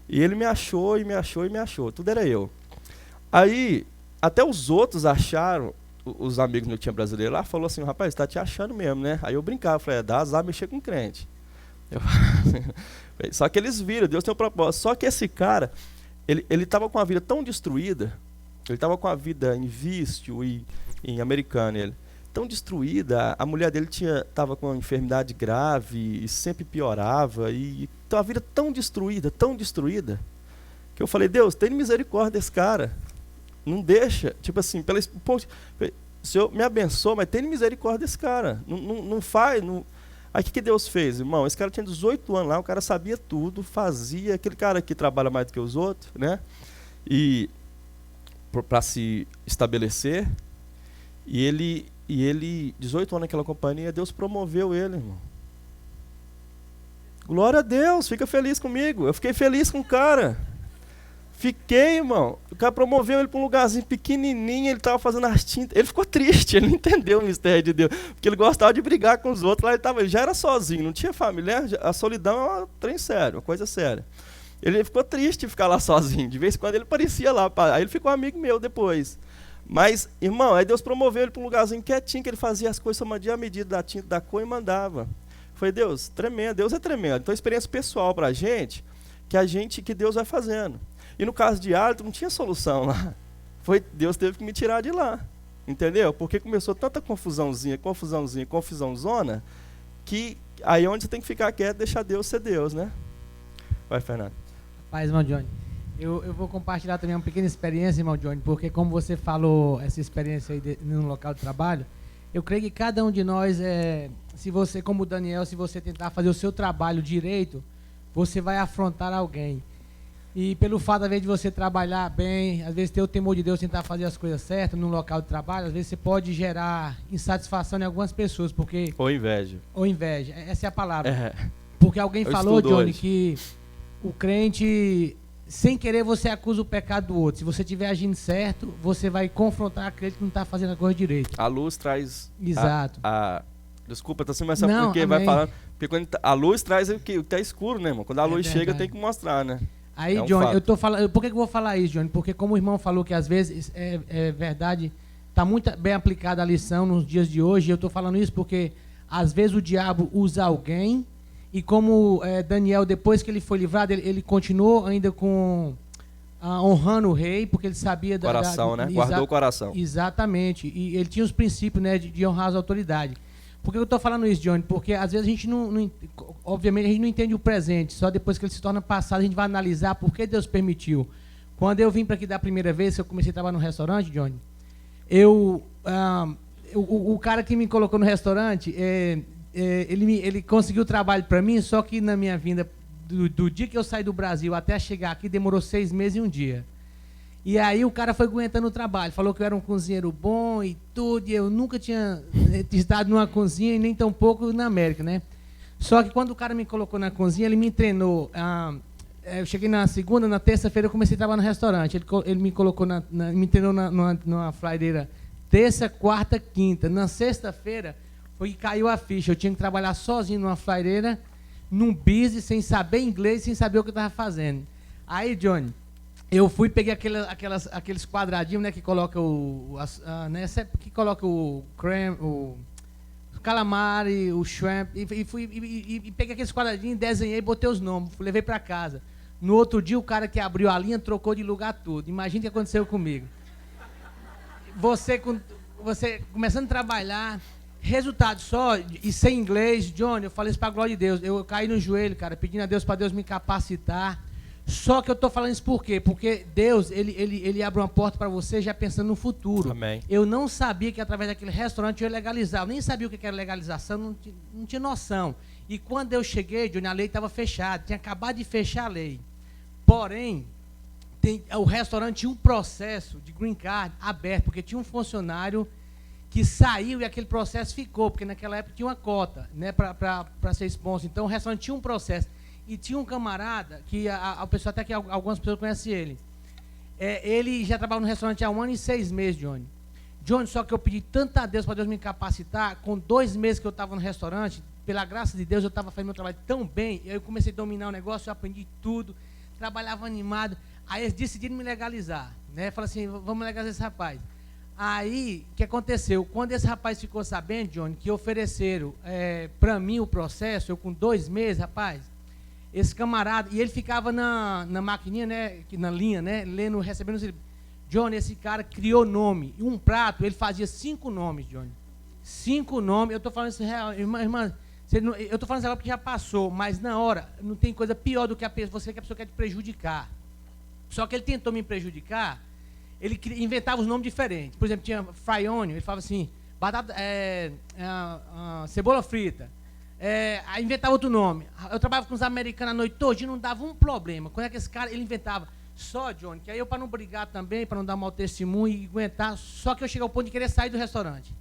E ele me achou, tudo era eu. Aí, até os outros acharam, os amigos que tinha brasileiro lá, falou assim, rapaz, está te achando mesmo, né? Aí eu brincava, falei, dá azar mexer com crente. Só que eles viram, Deus tem um propósito. Só que esse cara, ele estava com a vida tão destruída, Ele estava com a vida em vício e em Americana, ele tão destruída. A mulher dele estava com uma enfermidade grave e sempre piorava, e então a vida tão destruída, que eu falei: Deus, tem misericórdia desse cara, não deixa, tipo assim, o Senhor me abençoa, mas tem misericórdia desse cara, não faz, não. Aí o que Deus fez, irmão? Esse cara tinha 18 anos lá, o cara sabia tudo, fazia, aquele cara que trabalha mais do que os outros, né? E para se estabelecer, e ele, 18 anos naquela companhia, Deus promoveu ele, irmão. Glória a Deus, fica feliz comigo. Eu fiquei feliz com o cara. Fiquei, irmão. O cara promoveu ele para um lugarzinho pequenininho, ele estava fazendo as tintas. Ele ficou triste, ele não entendeu o mistério de Deus, porque ele gostava de brigar com os outros. Lá ele já era sozinho, não tinha família. A solidão é um trem sério, uma coisa séria. Ele ficou triste de ficar lá sozinho. De vez em quando ele aparecia lá. Aí ele ficou amigo meu depois. Mas, irmão, aí Deus promoveu ele para um lugarzinho quietinho, que ele fazia as coisas somadinha à medida da tinta, da cor, e mandava. Foi Deus, tremendo. Deus é tremendo. Então, experiência pessoal para a gente, que Deus vai fazendo. E no caso de Arthur, não tinha solução lá. Deus teve que me tirar de lá. Entendeu? Porque começou tanta confusãozinha, confusãozona, que aí onde você tem que ficar quieto, deixar Deus ser Deus, né? Vai, Fernando. Paz, irmão Johnny. Eu vou compartilhar também uma pequena experiência, irmão Johnny, porque como você falou essa experiência aí no local de trabalho, eu creio que cada um de nós, se você, como o Daniel, se você tentar fazer o seu trabalho direito, você vai afrontar alguém. E pelo fato, às vezes, de você trabalhar bem, às vezes ter o temor de Deus, tentar fazer as coisas certas no local de trabalho, às vezes você pode gerar insatisfação em algumas pessoas, porque... Ou inveja. Essa é a palavra. É. Porque alguém falou, Johnny, hoje que o crente, sem querer, você acusa o pecado do outro. Se você estiver agindo certo, você vai confrontar aquele que não está fazendo a coisa direito. A luz traz... Exato. Desculpa, tá assim, mas sabe por que vai falando? Porque quando a luz traz o que está escuro, né, irmão? Quando a luz chega, tem que mostrar, né? Aí, Johnny, eu tô falando... Por que eu vou falar isso, Johnny? Porque como o irmão falou que às vezes é verdade, está muito bem aplicada a lição nos dias de hoje, eu estou falando isso porque às vezes o diabo usa alguém, e como Daniel, depois que ele foi livrado, ele continuou ainda honrando o rei, porque ele sabia... Coração, né? Guardou o coração. Exatamente. E ele tinha os princípios, né, de honrar as autoridades. Por que eu estou falando isso, Johnny? Porque às vezes a gente obviamente a gente não entende o presente, só depois que ele se torna passado a gente vai analisar por que Deus permitiu. Quando eu vim para aqui da primeira vez, que eu comecei a trabalhar no restaurante, Johnny, o cara que me colocou no restaurante, ele conseguiu trabalho para mim, só que na minha vinda, do dia que eu saí do Brasil até chegar aqui, demorou 6 meses e 1 dia. E aí o cara foi aguentando o trabalho, falou que eu era um cozinheiro bom e tudo, e eu nunca tinha estado numa cozinha e nem tão pouco na América, né? Só que quando o cara me colocou na cozinha, ele me treinou. Eu cheguei na segunda, na terça-feira eu comecei a trabalhar no restaurante. Ele me colocou, me treinou numa fraideira terça, quarta, quinta. Na sexta-feira foi que caiu a ficha. Eu tinha que trabalhar sozinho numa fraideira, num business, sem saber inglês, sem saber o que eu estava fazendo. Aí, Johnny, eu fui, peguei aqueles quadradinhos, né, que coloca que coloca o creme, o calamari, o shrimp, e peguei aqueles quadradinhos, desenhei e botei os nomes, levei para casa. No outro dia, o cara que abriu a linha trocou de lugar tudo. Imagina o que aconteceu comigo. Você começando a trabalhar, resultado só, e sem inglês, Johnny, eu falei isso para a glória de Deus, eu caí no joelho, cara, pedindo a Deus para Deus me capacitar. Só que eu estou falando isso por quê? Porque Deus, ele abre uma porta para você já pensando no futuro. Amém. Eu não sabia que através daquele restaurante eu ia legalizar. Eu nem sabia o que era legalização, não tinha noção. E quando eu cheguei, Johnny, a lei estava fechada. Tinha acabado de fechar a lei. Porém, o restaurante tinha um processo de green card aberto, porque tinha um funcionário que saiu e aquele processo ficou, porque naquela época tinha uma cota, né, para ser sponsor. Então o restaurante tinha um processo. E tinha um camarada, que a pessoa, até que algumas pessoas conhecem ele. Ele já trabalha no restaurante há 1 ano e 6 meses, Johnny. Só que eu pedi tanto a Deus para Deus me capacitar, com 2 meses que eu estava no restaurante, pela graça de Deus, eu estava fazendo meu trabalho tão bem, eu comecei a dominar o negócio, eu aprendi tudo, trabalhava animado. Aí eles decidiram me legalizar, né? Falaram assim, vamos legalizar esse rapaz. Aí, o que aconteceu? Quando esse rapaz ficou sabendo, Johnny, que ofereceram para mim o processo, eu com 2 meses, rapaz, esse camarada, e ele ficava na maquininha, né, na linha, né, recebendo os livros. Johnny, esse cara criou nome. E um prato, ele fazia 5 nomes, Johnny. 5 nomes. Eu estou falando isso real. Irmã, eu estou falando isso agora porque já passou, mas na hora, não tem coisa pior do que você que a pessoa quer te prejudicar. Só que ele tentou me prejudicar, ele inventava os nomes diferentes. Por exemplo, tinha fry onion, ele falava assim, batata, cebola frita. Aí inventava outro nome. Eu trabalhava com os americanos a noite toda e não dava um problema. Quando é que esse cara, ele inventava só, Johnny, que aí eu, para não brigar também, para não dar mau testemunho e aguentar, só que eu cheguei ao ponto de querer sair do restaurante.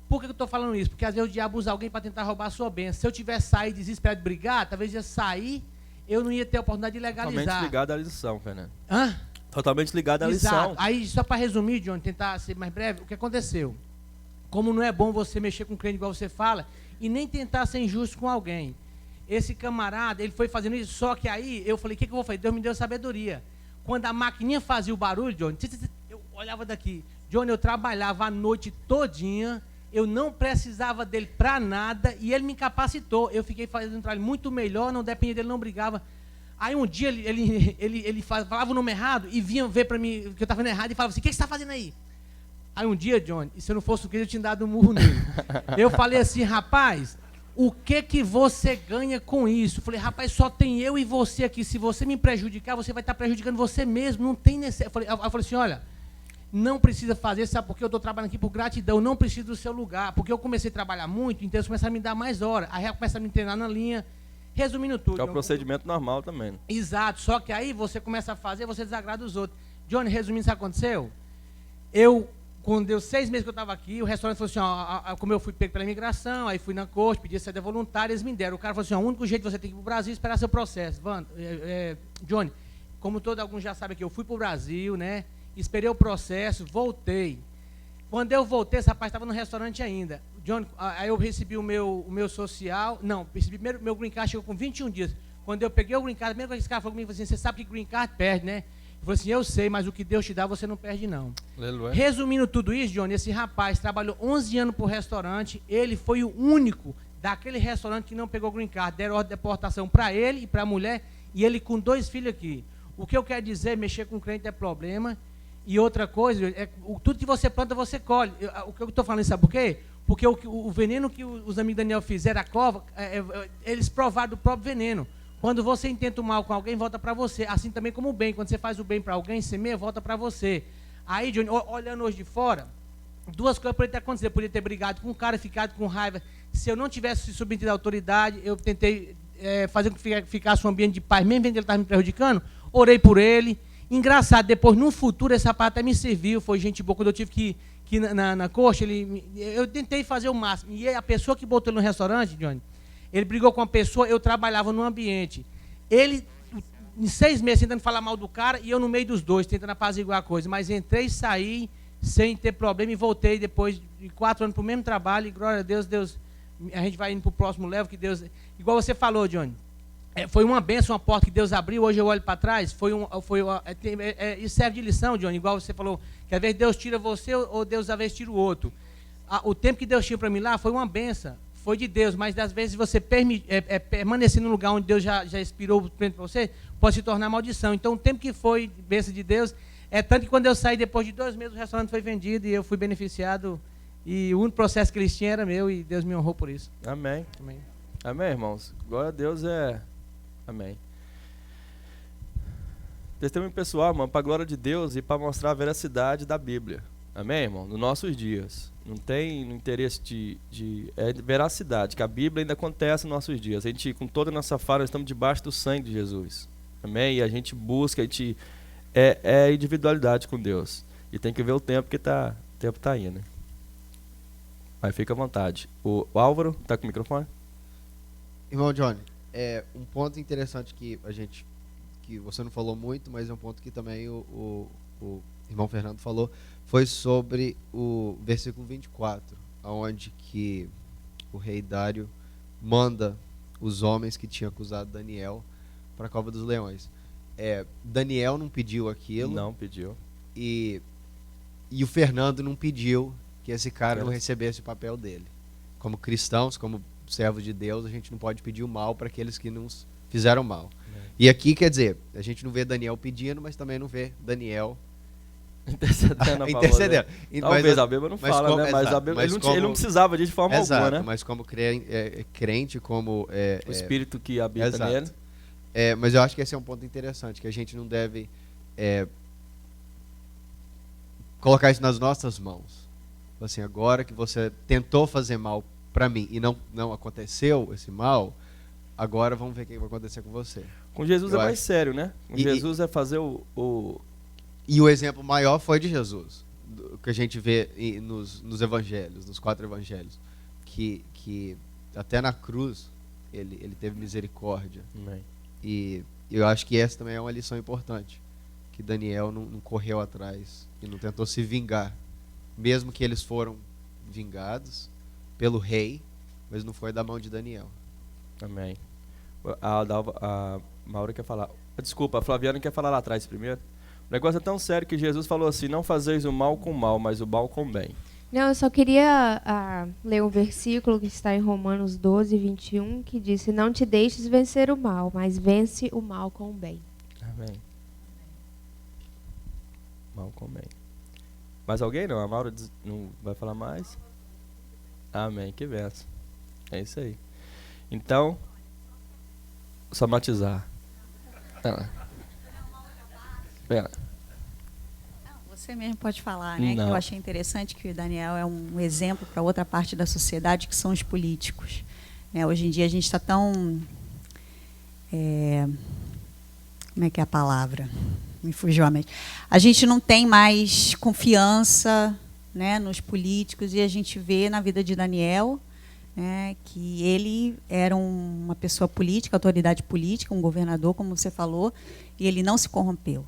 Por que eu estou falando isso? Porque às vezes o diabo usa alguém para tentar roubar a sua bênção. Se eu tivesse saído desesperado de brigar, talvez ia sair, eu não ia ter a oportunidade de legalizar. Totalmente ligado à lição, Fernando. Hã? Totalmente ligado à Exato. lição. Aí, só para resumir, Johnny, tentar ser mais breve, o que aconteceu? Como não é bom você mexer com crente igual você fala, e nem tentar ser injusto com alguém. Esse camarada, ele foi fazendo isso, só que aí eu falei, o que eu vou fazer? Deus me deu sabedoria. Quando a maquininha fazia o barulho, Johnny, eu olhava daqui. Johnny, eu trabalhava a noite todinha, eu não precisava dele para nada e ele me incapacitou. Eu fiquei fazendo um trabalho muito melhor, não dependia dele, não brigava. Aí um dia ele falava o nome errado e vinha ver para mim que eu estava fazendo errado e falava assim, o que você está fazendo aí? Aí um dia, Johnny, se eu não fosse o que eu tinha dado um murro nele. Eu falei assim, rapaz, o que você ganha com isso? Eu falei, rapaz, só tem eu e você aqui. Se você me prejudicar, você vai estar prejudicando você mesmo. Não tem necessidade. Eu falei assim, olha, não precisa fazer, sabe por quê? Eu estou trabalhando aqui por gratidão, não preciso do seu lugar. Porque eu comecei a trabalhar muito, então eles começaram a me dar mais horas. Aí começaram a me treinar na linha. Resumindo tudo. Que é o procedimento normal também. Né? Exato, só que aí você começa a fazer, você desagrada os outros. Johnny, resumindo, isso aconteceu? Quando deu 6 meses que eu estava aqui, o restaurante falou assim, como eu fui pego pela imigração, aí fui na corte, pedi saída voluntária, eles me deram. O cara falou assim, o único jeito de você ter que ir para o Brasil é esperar seu processo. Johnny, como alguns já sabem aqui, eu fui para o Brasil, né? Esperei o processo, voltei. Quando eu voltei, esse rapaz estava no restaurante ainda. Johnny, aí eu recebi o meu social, recebi primeiro, meu green card chegou com 21 dias. Quando eu peguei o green card, a primeira coisa que esse cara falou comigo, assim, você sabe que green card perde, né? Ele falou assim, eu sei, mas o que Deus te dá, você não perde, não. Aleluia. Resumindo tudo isso, Johnny, esse rapaz trabalhou 11 anos por restaurante, ele foi o único daquele restaurante que não pegou green card, deram ordem de deportação para ele e para a mulher, e ele com 2 filhos aqui. O que eu quero dizer, mexer com crente é problema, e outra coisa, tudo que você planta, você colhe. O que eu estou falando, sabe por quê? Porque o veneno que os amigos Daniel fizeram, a cova, eles provaram do próprio veneno. Quando você intenta o mal com alguém, volta para você. Assim também como o bem. Quando você faz o bem para alguém, semeia, volta para você. Aí, Johnny, olhando hoje de fora, 2 coisas poderiam ter acontecido. Eu poderia ter brigado com um cara, ficado com raiva. Se eu não tivesse submetido à autoridade, eu tentei fazer com que ficasse um ambiente de paz, mesmo vendo que ele estava me prejudicando, orei por ele. Engraçado, depois, no futuro, esse rapaz até me serviu, foi gente boa. Quando eu tive que ir na corte, eu tentei fazer o máximo. E a pessoa que botou ele no restaurante, Johnny, ele brigou com uma pessoa, eu trabalhava no ambiente. Ele, em 6 meses, tentando falar mal do cara, e eu no meio dos dois, tentando apaziguar a coisa. Mas entrei e saí, sem ter problema, e voltei depois de 4 anos para o mesmo trabalho, e glória a Deus, a gente vai indo para o próximo level, que Deus... Igual você falou, Johnny, foi uma bênção, uma porta que Deus abriu, hoje eu olho para trás, isso serve de lição, Johnny, igual você falou, que às vezes Deus tira você, ou Deus às vezes tira o outro. O tempo que Deus tinha para mim lá foi uma bênção. Foi de Deus, mas às vezes você permanecer no lugar onde Deus já inspirou para você, pode se tornar maldição. Então, o tempo que foi bênção de Deus, tanto que quando eu saí, depois de 2 meses, o restaurante foi vendido e eu fui beneficiado. E o único processo que eles tinham era meu e Deus me honrou por isso. Amém. Amém. Amém, irmãos. Glória a Deus Amém. Testemunho pessoal, irmão, para a glória de Deus e para mostrar a veracidade da Bíblia. Amém, irmão? Nos nossos dias. Não tem interesse de veracidade, que a Bíblia ainda acontece nos nossos dias. A gente, com toda a nossa fala, nós estamos debaixo do sangue de Jesus. Amém? E a gente busca, é individualidade com Deus. E tem que ver o tempo que o tempo está indo. Mas fica à vontade. O Álvaro, está com o microfone? Irmão Johnny, um ponto interessante que você não falou muito, mas é um ponto que também o irmão Fernando falou, foi sobre o versículo 24, onde que o rei Dário manda os homens que tinham acusado Daniel para a cova dos leões. Daniel não pediu aquilo. Não pediu. E o Fernando não pediu que esse cara não recebesse o papel dele. Como cristãos, como servos de Deus, a gente não pode pedir o mal para aqueles que nos fizeram mal. E aqui, quer dizer, a gente não vê Daniel pedindo, mas também não vê Daniel Intercedendo a favor Intercedendo. dele. Talvez a Bíblia não mas fala, como- né? Mas a exato, Bíblia, mas ele, não, como- ele não precisava disso de forma Exato, alguma, né? mas como crente, como... O espírito que habita exato. nele. Mas eu acho que esse é um ponto interessante, que a gente não deve colocar isso nas nossas mãos. Assim, agora que você tentou fazer mal para mim e não aconteceu esse mal, agora vamos ver o que vai acontecer com você. Com Jesus Eu é mais acho. sério, né? Com E- Jesus é fazer E o exemplo maior foi de Jesus, que a gente vê nos evangelhos, nos 4 evangelhos, que até na cruz ele teve misericórdia. Amém. E eu acho que essa também é uma lição importante, que Daniel não correu atrás e não tentou se vingar, mesmo que eles foram vingados pelo rei, mas não foi da mão de Daniel. Amém. A Maura quer falar. Desculpa, a Flaviana quer falar lá atrás primeiro. O negócio é tão sério que Jesus falou assim: não fazeis o mal com o mal, mas o mal com o bem. Não, eu só queria ler um versículo que está em Romanos 12, 21, que diz: não te deixes vencer o mal, mas vence o mal com o bem. Amém. Mal com o bem. Mais alguém? Não? A Maura não vai falar mais? Amém. Que benção. É isso aí. Então, somatizar. Pera. Você mesmo pode falar, né? Que Não. eu achei interessante que o Daniel é um exemplo para outra parte da sociedade, que são os políticos. Né? Hoje em dia a gente está tão... como é que é a palavra? Me fugiu a mente. A gente não tem mais confiança, né, nos políticos, e a gente vê na vida de Daniel, né, que ele era uma pessoa política, autoridade política, um governador, como você falou, e ele não se corrompeu.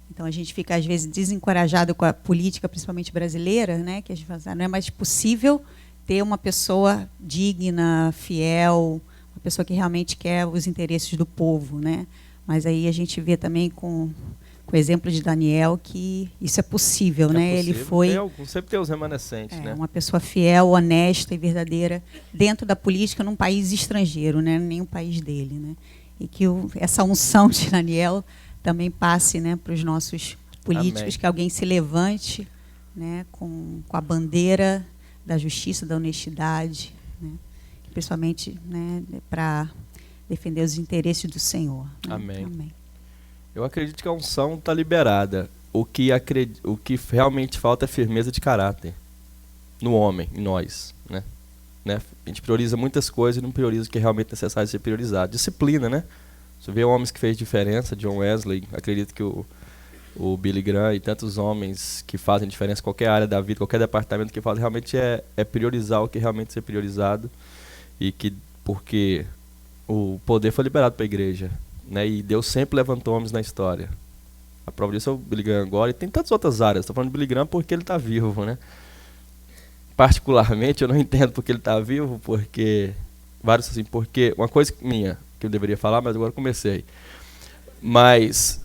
Então a gente fica às vezes desencorajado com a política, principalmente brasileira, né, que a gente fala assim, não é mais possível ter uma pessoa digna, fiel, uma pessoa que realmente quer os interesses do povo, né? Mas aí a gente vê também com o exemplo de Daniel que isso é possível, né? É Ele possível. foi Sempre tem os remanescentes, né? uma pessoa fiel, honesta e verdadeira dentro da política num país estrangeiro, né? Nem o país dele, né? E que essa unção de Daniel também passe, né, para os nossos políticos. Amém. Que alguém se levante, né, com a bandeira da justiça, da honestidade, né? Principalmente, né, para defender os interesses do Senhor. Né? Amém. Amém. Eu acredito que a unção está liberada. O que realmente falta é firmeza de caráter no homem, em nós, né? A gente prioriza muitas coisas e não prioriza o que é realmente necessário ser priorizado. Disciplina, né? Você vê homens que fez diferença, John Wesley, acredito que o Billy Graham e tantos homens que fazem diferença em qualquer área da vida, qualquer departamento que fazem, realmente é priorizar o que realmente ser priorizado, e que porque o poder foi liberado para a igreja, né? E Deus sempre levantou homens na história. A prova disso é o Billy Graham agora, e tem tantas outras áreas. Estou falando de Billy Graham porque ele está vivo, né? Particularmente eu não entendo porque ele está vivo, porque uma coisa minha que eu deveria falar, mas agora comecei. Mas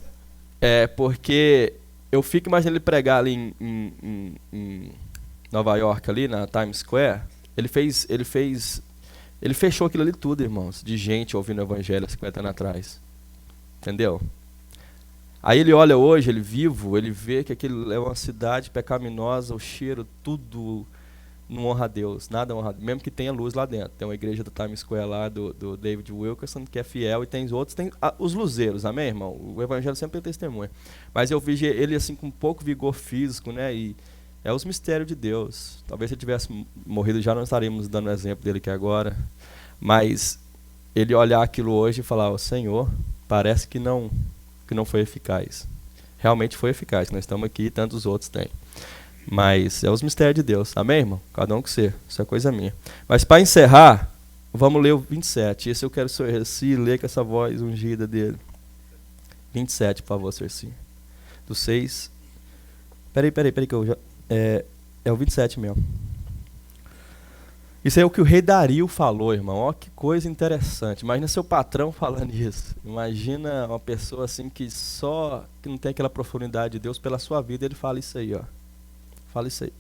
é porque eu fico imaginando ele pregar ali em Nova York, ali na Times Square. Ele fechou aquilo ali tudo, irmãos, de gente ouvindo o evangelho há 50 anos atrás. Entendeu? Aí ele olha hoje, ele vivo, ele vê que aquilo é uma cidade pecaminosa, o cheiro, tudo não honra a Deus, nada honra a Deus, mesmo que tenha luz lá dentro. Tem uma igreja do Times Square lá, do David Wilkerson, que é fiel, e tem os outros, tem os luzeiros, amém, irmão? O evangelho sempre tem testemunha. Mas eu vi ele assim com pouco vigor físico, né? E é os mistérios de Deus. Talvez se ele tivesse morrido já não estaríamos dando o exemplo dele aqui agora. Mas ele olhar aquilo hoje e falar: "O Senhor, parece que não foi eficaz". Realmente foi eficaz. Nós estamos aqui e tantos outros têm. Mas é os mistérios de Deus. Amém, irmão? Cada um com você. Isso é coisa minha. Mas para encerrar, vamos ler o 27. Esse eu quero o Sr. Reci ler com essa voz ungida dele. 27, por favor, Sr. Reci. Do 6. Peraí, que eu já... É o 27 mesmo. Isso é o que o rei Dario falou, irmão. Ó, que coisa interessante. Imagina seu patrão falando isso. Imagina uma pessoa assim que não tem aquela profundidade de Deus pela sua vida. Ele fala isso aí, ó. Fala isso aí.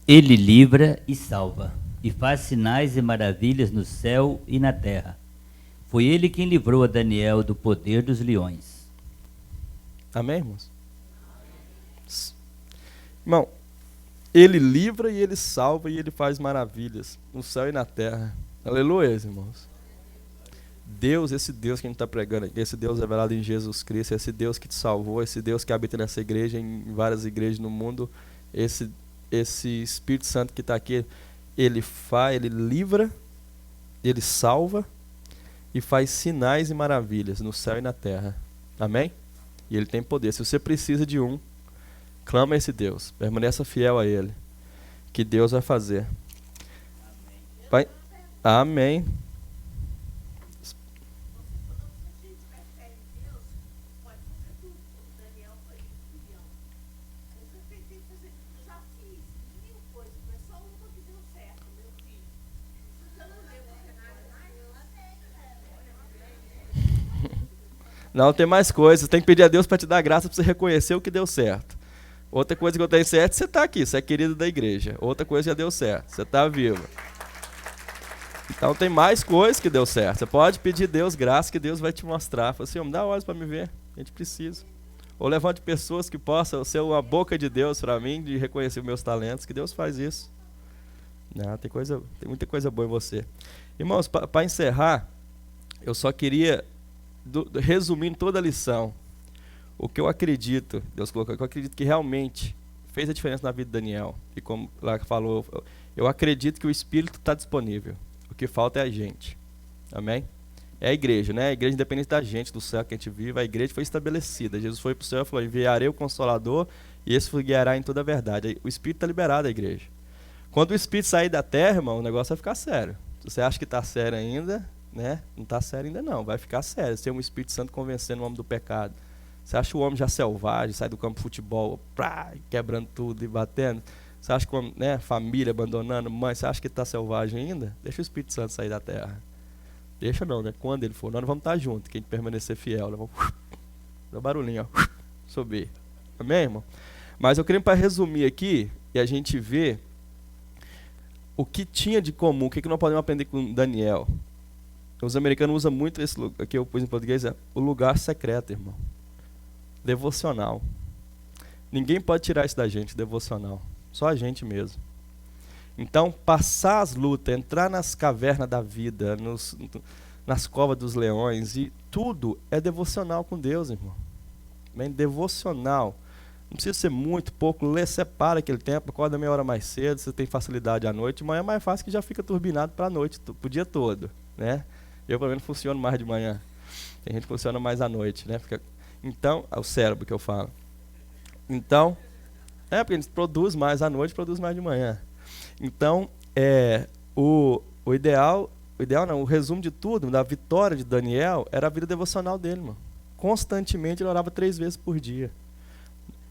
Ele livra e salva, e faz sinais e maravilhas no céu e na terra. Foi ele quem livrou a Daniel do poder dos leões. Amém, irmãos? Irmão, ele livra e ele salva e ele faz maravilhas no céu e na terra. Aleluia, irmãos. Deus, esse Deus que a gente está pregando aqui, esse Deus revelado em Jesus Cristo, esse Deus que te salvou, esse Deus que habita nessa igreja, em várias igrejas no mundo, esse Espírito Santo que está aqui, ele livra, ele salva e faz sinais e maravilhas no céu e na terra. Amém? E ele tem poder. Se você precisa de um, clama a esse Deus, permaneça fiel a ele, que Deus vai fazer. Vai. Amém. Não, tem mais coisas. Tem que pedir a Deus para te dar graça, para você reconhecer o que deu certo. Outra coisa que eu tenho certo, você está aqui, você é querido da igreja. Outra coisa já deu certo, você está vivo. Então tem mais coisas que deu certo. Você pode pedir a Deus graça, que Deus vai te mostrar. Fala assim, me dá olhos para me ver, a gente precisa. Ou levante pessoas que possam ser uma boca de Deus para mim, de reconhecer meus talentos, que Deus faz isso. Não, tem muita coisa boa em você. Irmãos, para encerrar, eu só queria... resumindo toda a lição, o que eu acredito, Deus colocou, eu acredito que realmente fez a diferença na vida de Daniel. E como lá falou, eu acredito que o Espírito está disponível. O que falta é a gente. Amém? É a igreja, né? A igreja independente da gente, do céu que a gente vive, a igreja foi estabelecida. Jesus foi para o céu e falou, enviarei o Consolador e esse vos guiará em toda a verdade. O Espírito está liberado, a igreja. Quando o Espírito sair da terra, irmão, o negócio vai ficar sério. Se você acha que está sério ainda... né? Não está sério ainda não, vai ficar sério. Você tem um Espírito Santo convencendo o homem do pecado. Você acha o homem já selvagem, sai do campo de futebol, quebrando tudo e batendo? Você acha que o homem, né, família abandonando, mãe, você acha que está selvagem ainda? Deixa o Espírito Santo sair da terra. Deixa não, né? Quando ele for, nós vamos estar juntos, quem permanecer fiel, nós vamos dar barulhinho, ó, subir. Amém, irmão? Mas eu queria para resumir aqui, e a gente ver o que tinha de comum, o que nós podemos aprender com Daniel. Os americanos usam muito esse lugar, aqui eu pus em português, é o lugar secreto, irmão. Devocional. Ninguém pode tirar isso da gente, devocional. Só a gente mesmo. Então, passar as lutas, entrar nas cavernas da vida, nas covas dos leões, e tudo é devocional com Deus, irmão. Bem, devocional. Não precisa ser muito, pouco, separa aquele tempo, acorda meia hora mais cedo, você tem facilidade à noite, amanhã é mais fácil que já fica turbinado para a noite, pro dia todo, né? Eu, pelo menos, funciono mais de manhã. Tem gente que funciona mais à noite, né? Então, é o cérebro que eu falo. Então, porque a gente produz mais à noite, produz mais de manhã. Então, o ideal não, o resumo de tudo, da vitória de Daniel, era a vida devocional dele, mano. Constantemente ele orava 3 vezes por dia.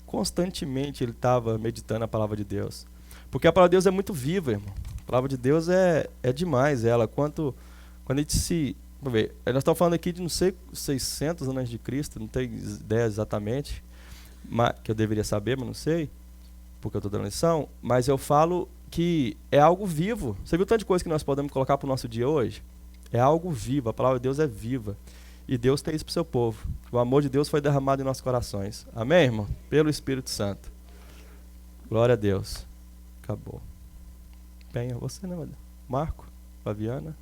Constantemente ele estava meditando a palavra de Deus. Porque a palavra de Deus é muito viva, irmão. A palavra de Deus é demais, ela. Quando a gente se... Vamos ver, nós estamos falando aqui de, não sei, 600 anos de Cristo, não tenho ideia exatamente, que eu deveria saber, mas não sei, porque eu estou dando lição, mas eu falo que é algo vivo. Você viu o tanto de coisa que nós podemos colocar para o nosso dia hoje? É algo vivo, a palavra de Deus é viva. E Deus tem isso para o seu povo. O amor de Deus foi derramado em nossos corações. Amém, irmão? Pelo Espírito Santo. Glória a Deus. Acabou. Bem, é você, né, Marco? Fabiana?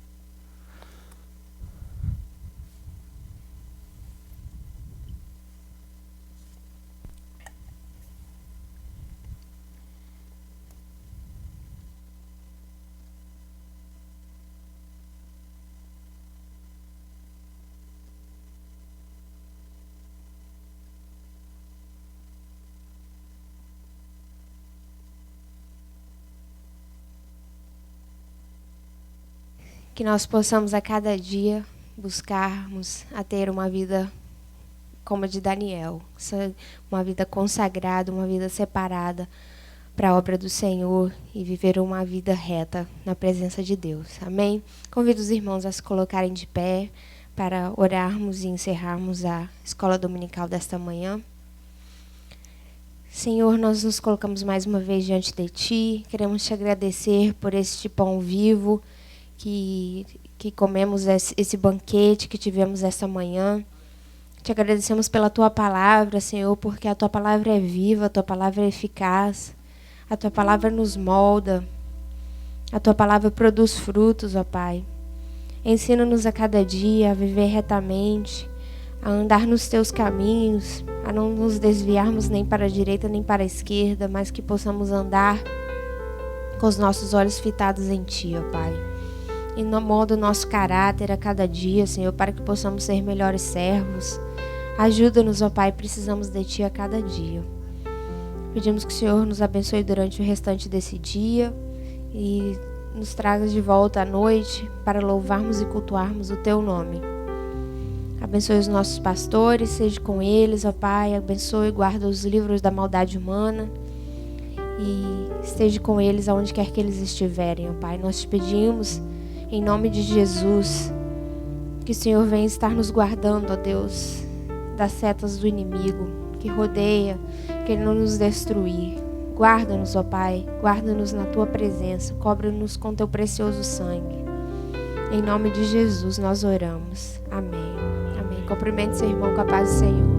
Que nós possamos a cada dia buscarmos a ter uma vida como a de Daniel, uma vida consagrada, uma vida separada para a obra do Senhor e viver uma vida reta na presença de Deus. Amém? Convido os irmãos a se colocarem de pé para orarmos e encerrarmos a escola dominical desta manhã. Senhor, nós nos colocamos mais uma vez diante de Ti. Queremos Te agradecer por este pão vivo que comemos, esse banquete que tivemos esta manhã. Te agradecemos pela Tua palavra, Senhor, porque a Tua palavra é viva, a Tua palavra é eficaz. A Tua palavra nos molda. A Tua palavra produz frutos, ó Pai. Ensina-nos a cada dia a viver retamente, a andar nos Teus caminhos, a não nos desviarmos nem para a direita nem para a esquerda, mas que possamos andar com os nossos olhos fitados em Ti, ó Pai. E no molda o nosso caráter a cada dia, Senhor, para que possamos ser melhores servos. Ajuda-nos, ó Pai, precisamos de Ti a cada dia. Pedimos que o Senhor nos abençoe durante o restante desse dia e nos traga de volta à noite para louvarmos e cultuarmos o Teu nome. Abençoe os nossos pastores, seja com eles, ó Pai. Abençoe e guarda os livros da maldade humana e esteja com eles aonde quer que eles estiverem, ó Pai. Nós te pedimos, em nome de Jesus, que o Senhor venha estar nos guardando, ó Deus, das setas do inimigo que rodeia, que ele não nos destruir. Guarda-nos, ó Pai, guarda-nos na Tua presença, cobre-nos com Teu precioso sangue. Em nome de Jesus nós oramos. Amém. Amém. Cumprimente seu irmão com a paz do Senhor.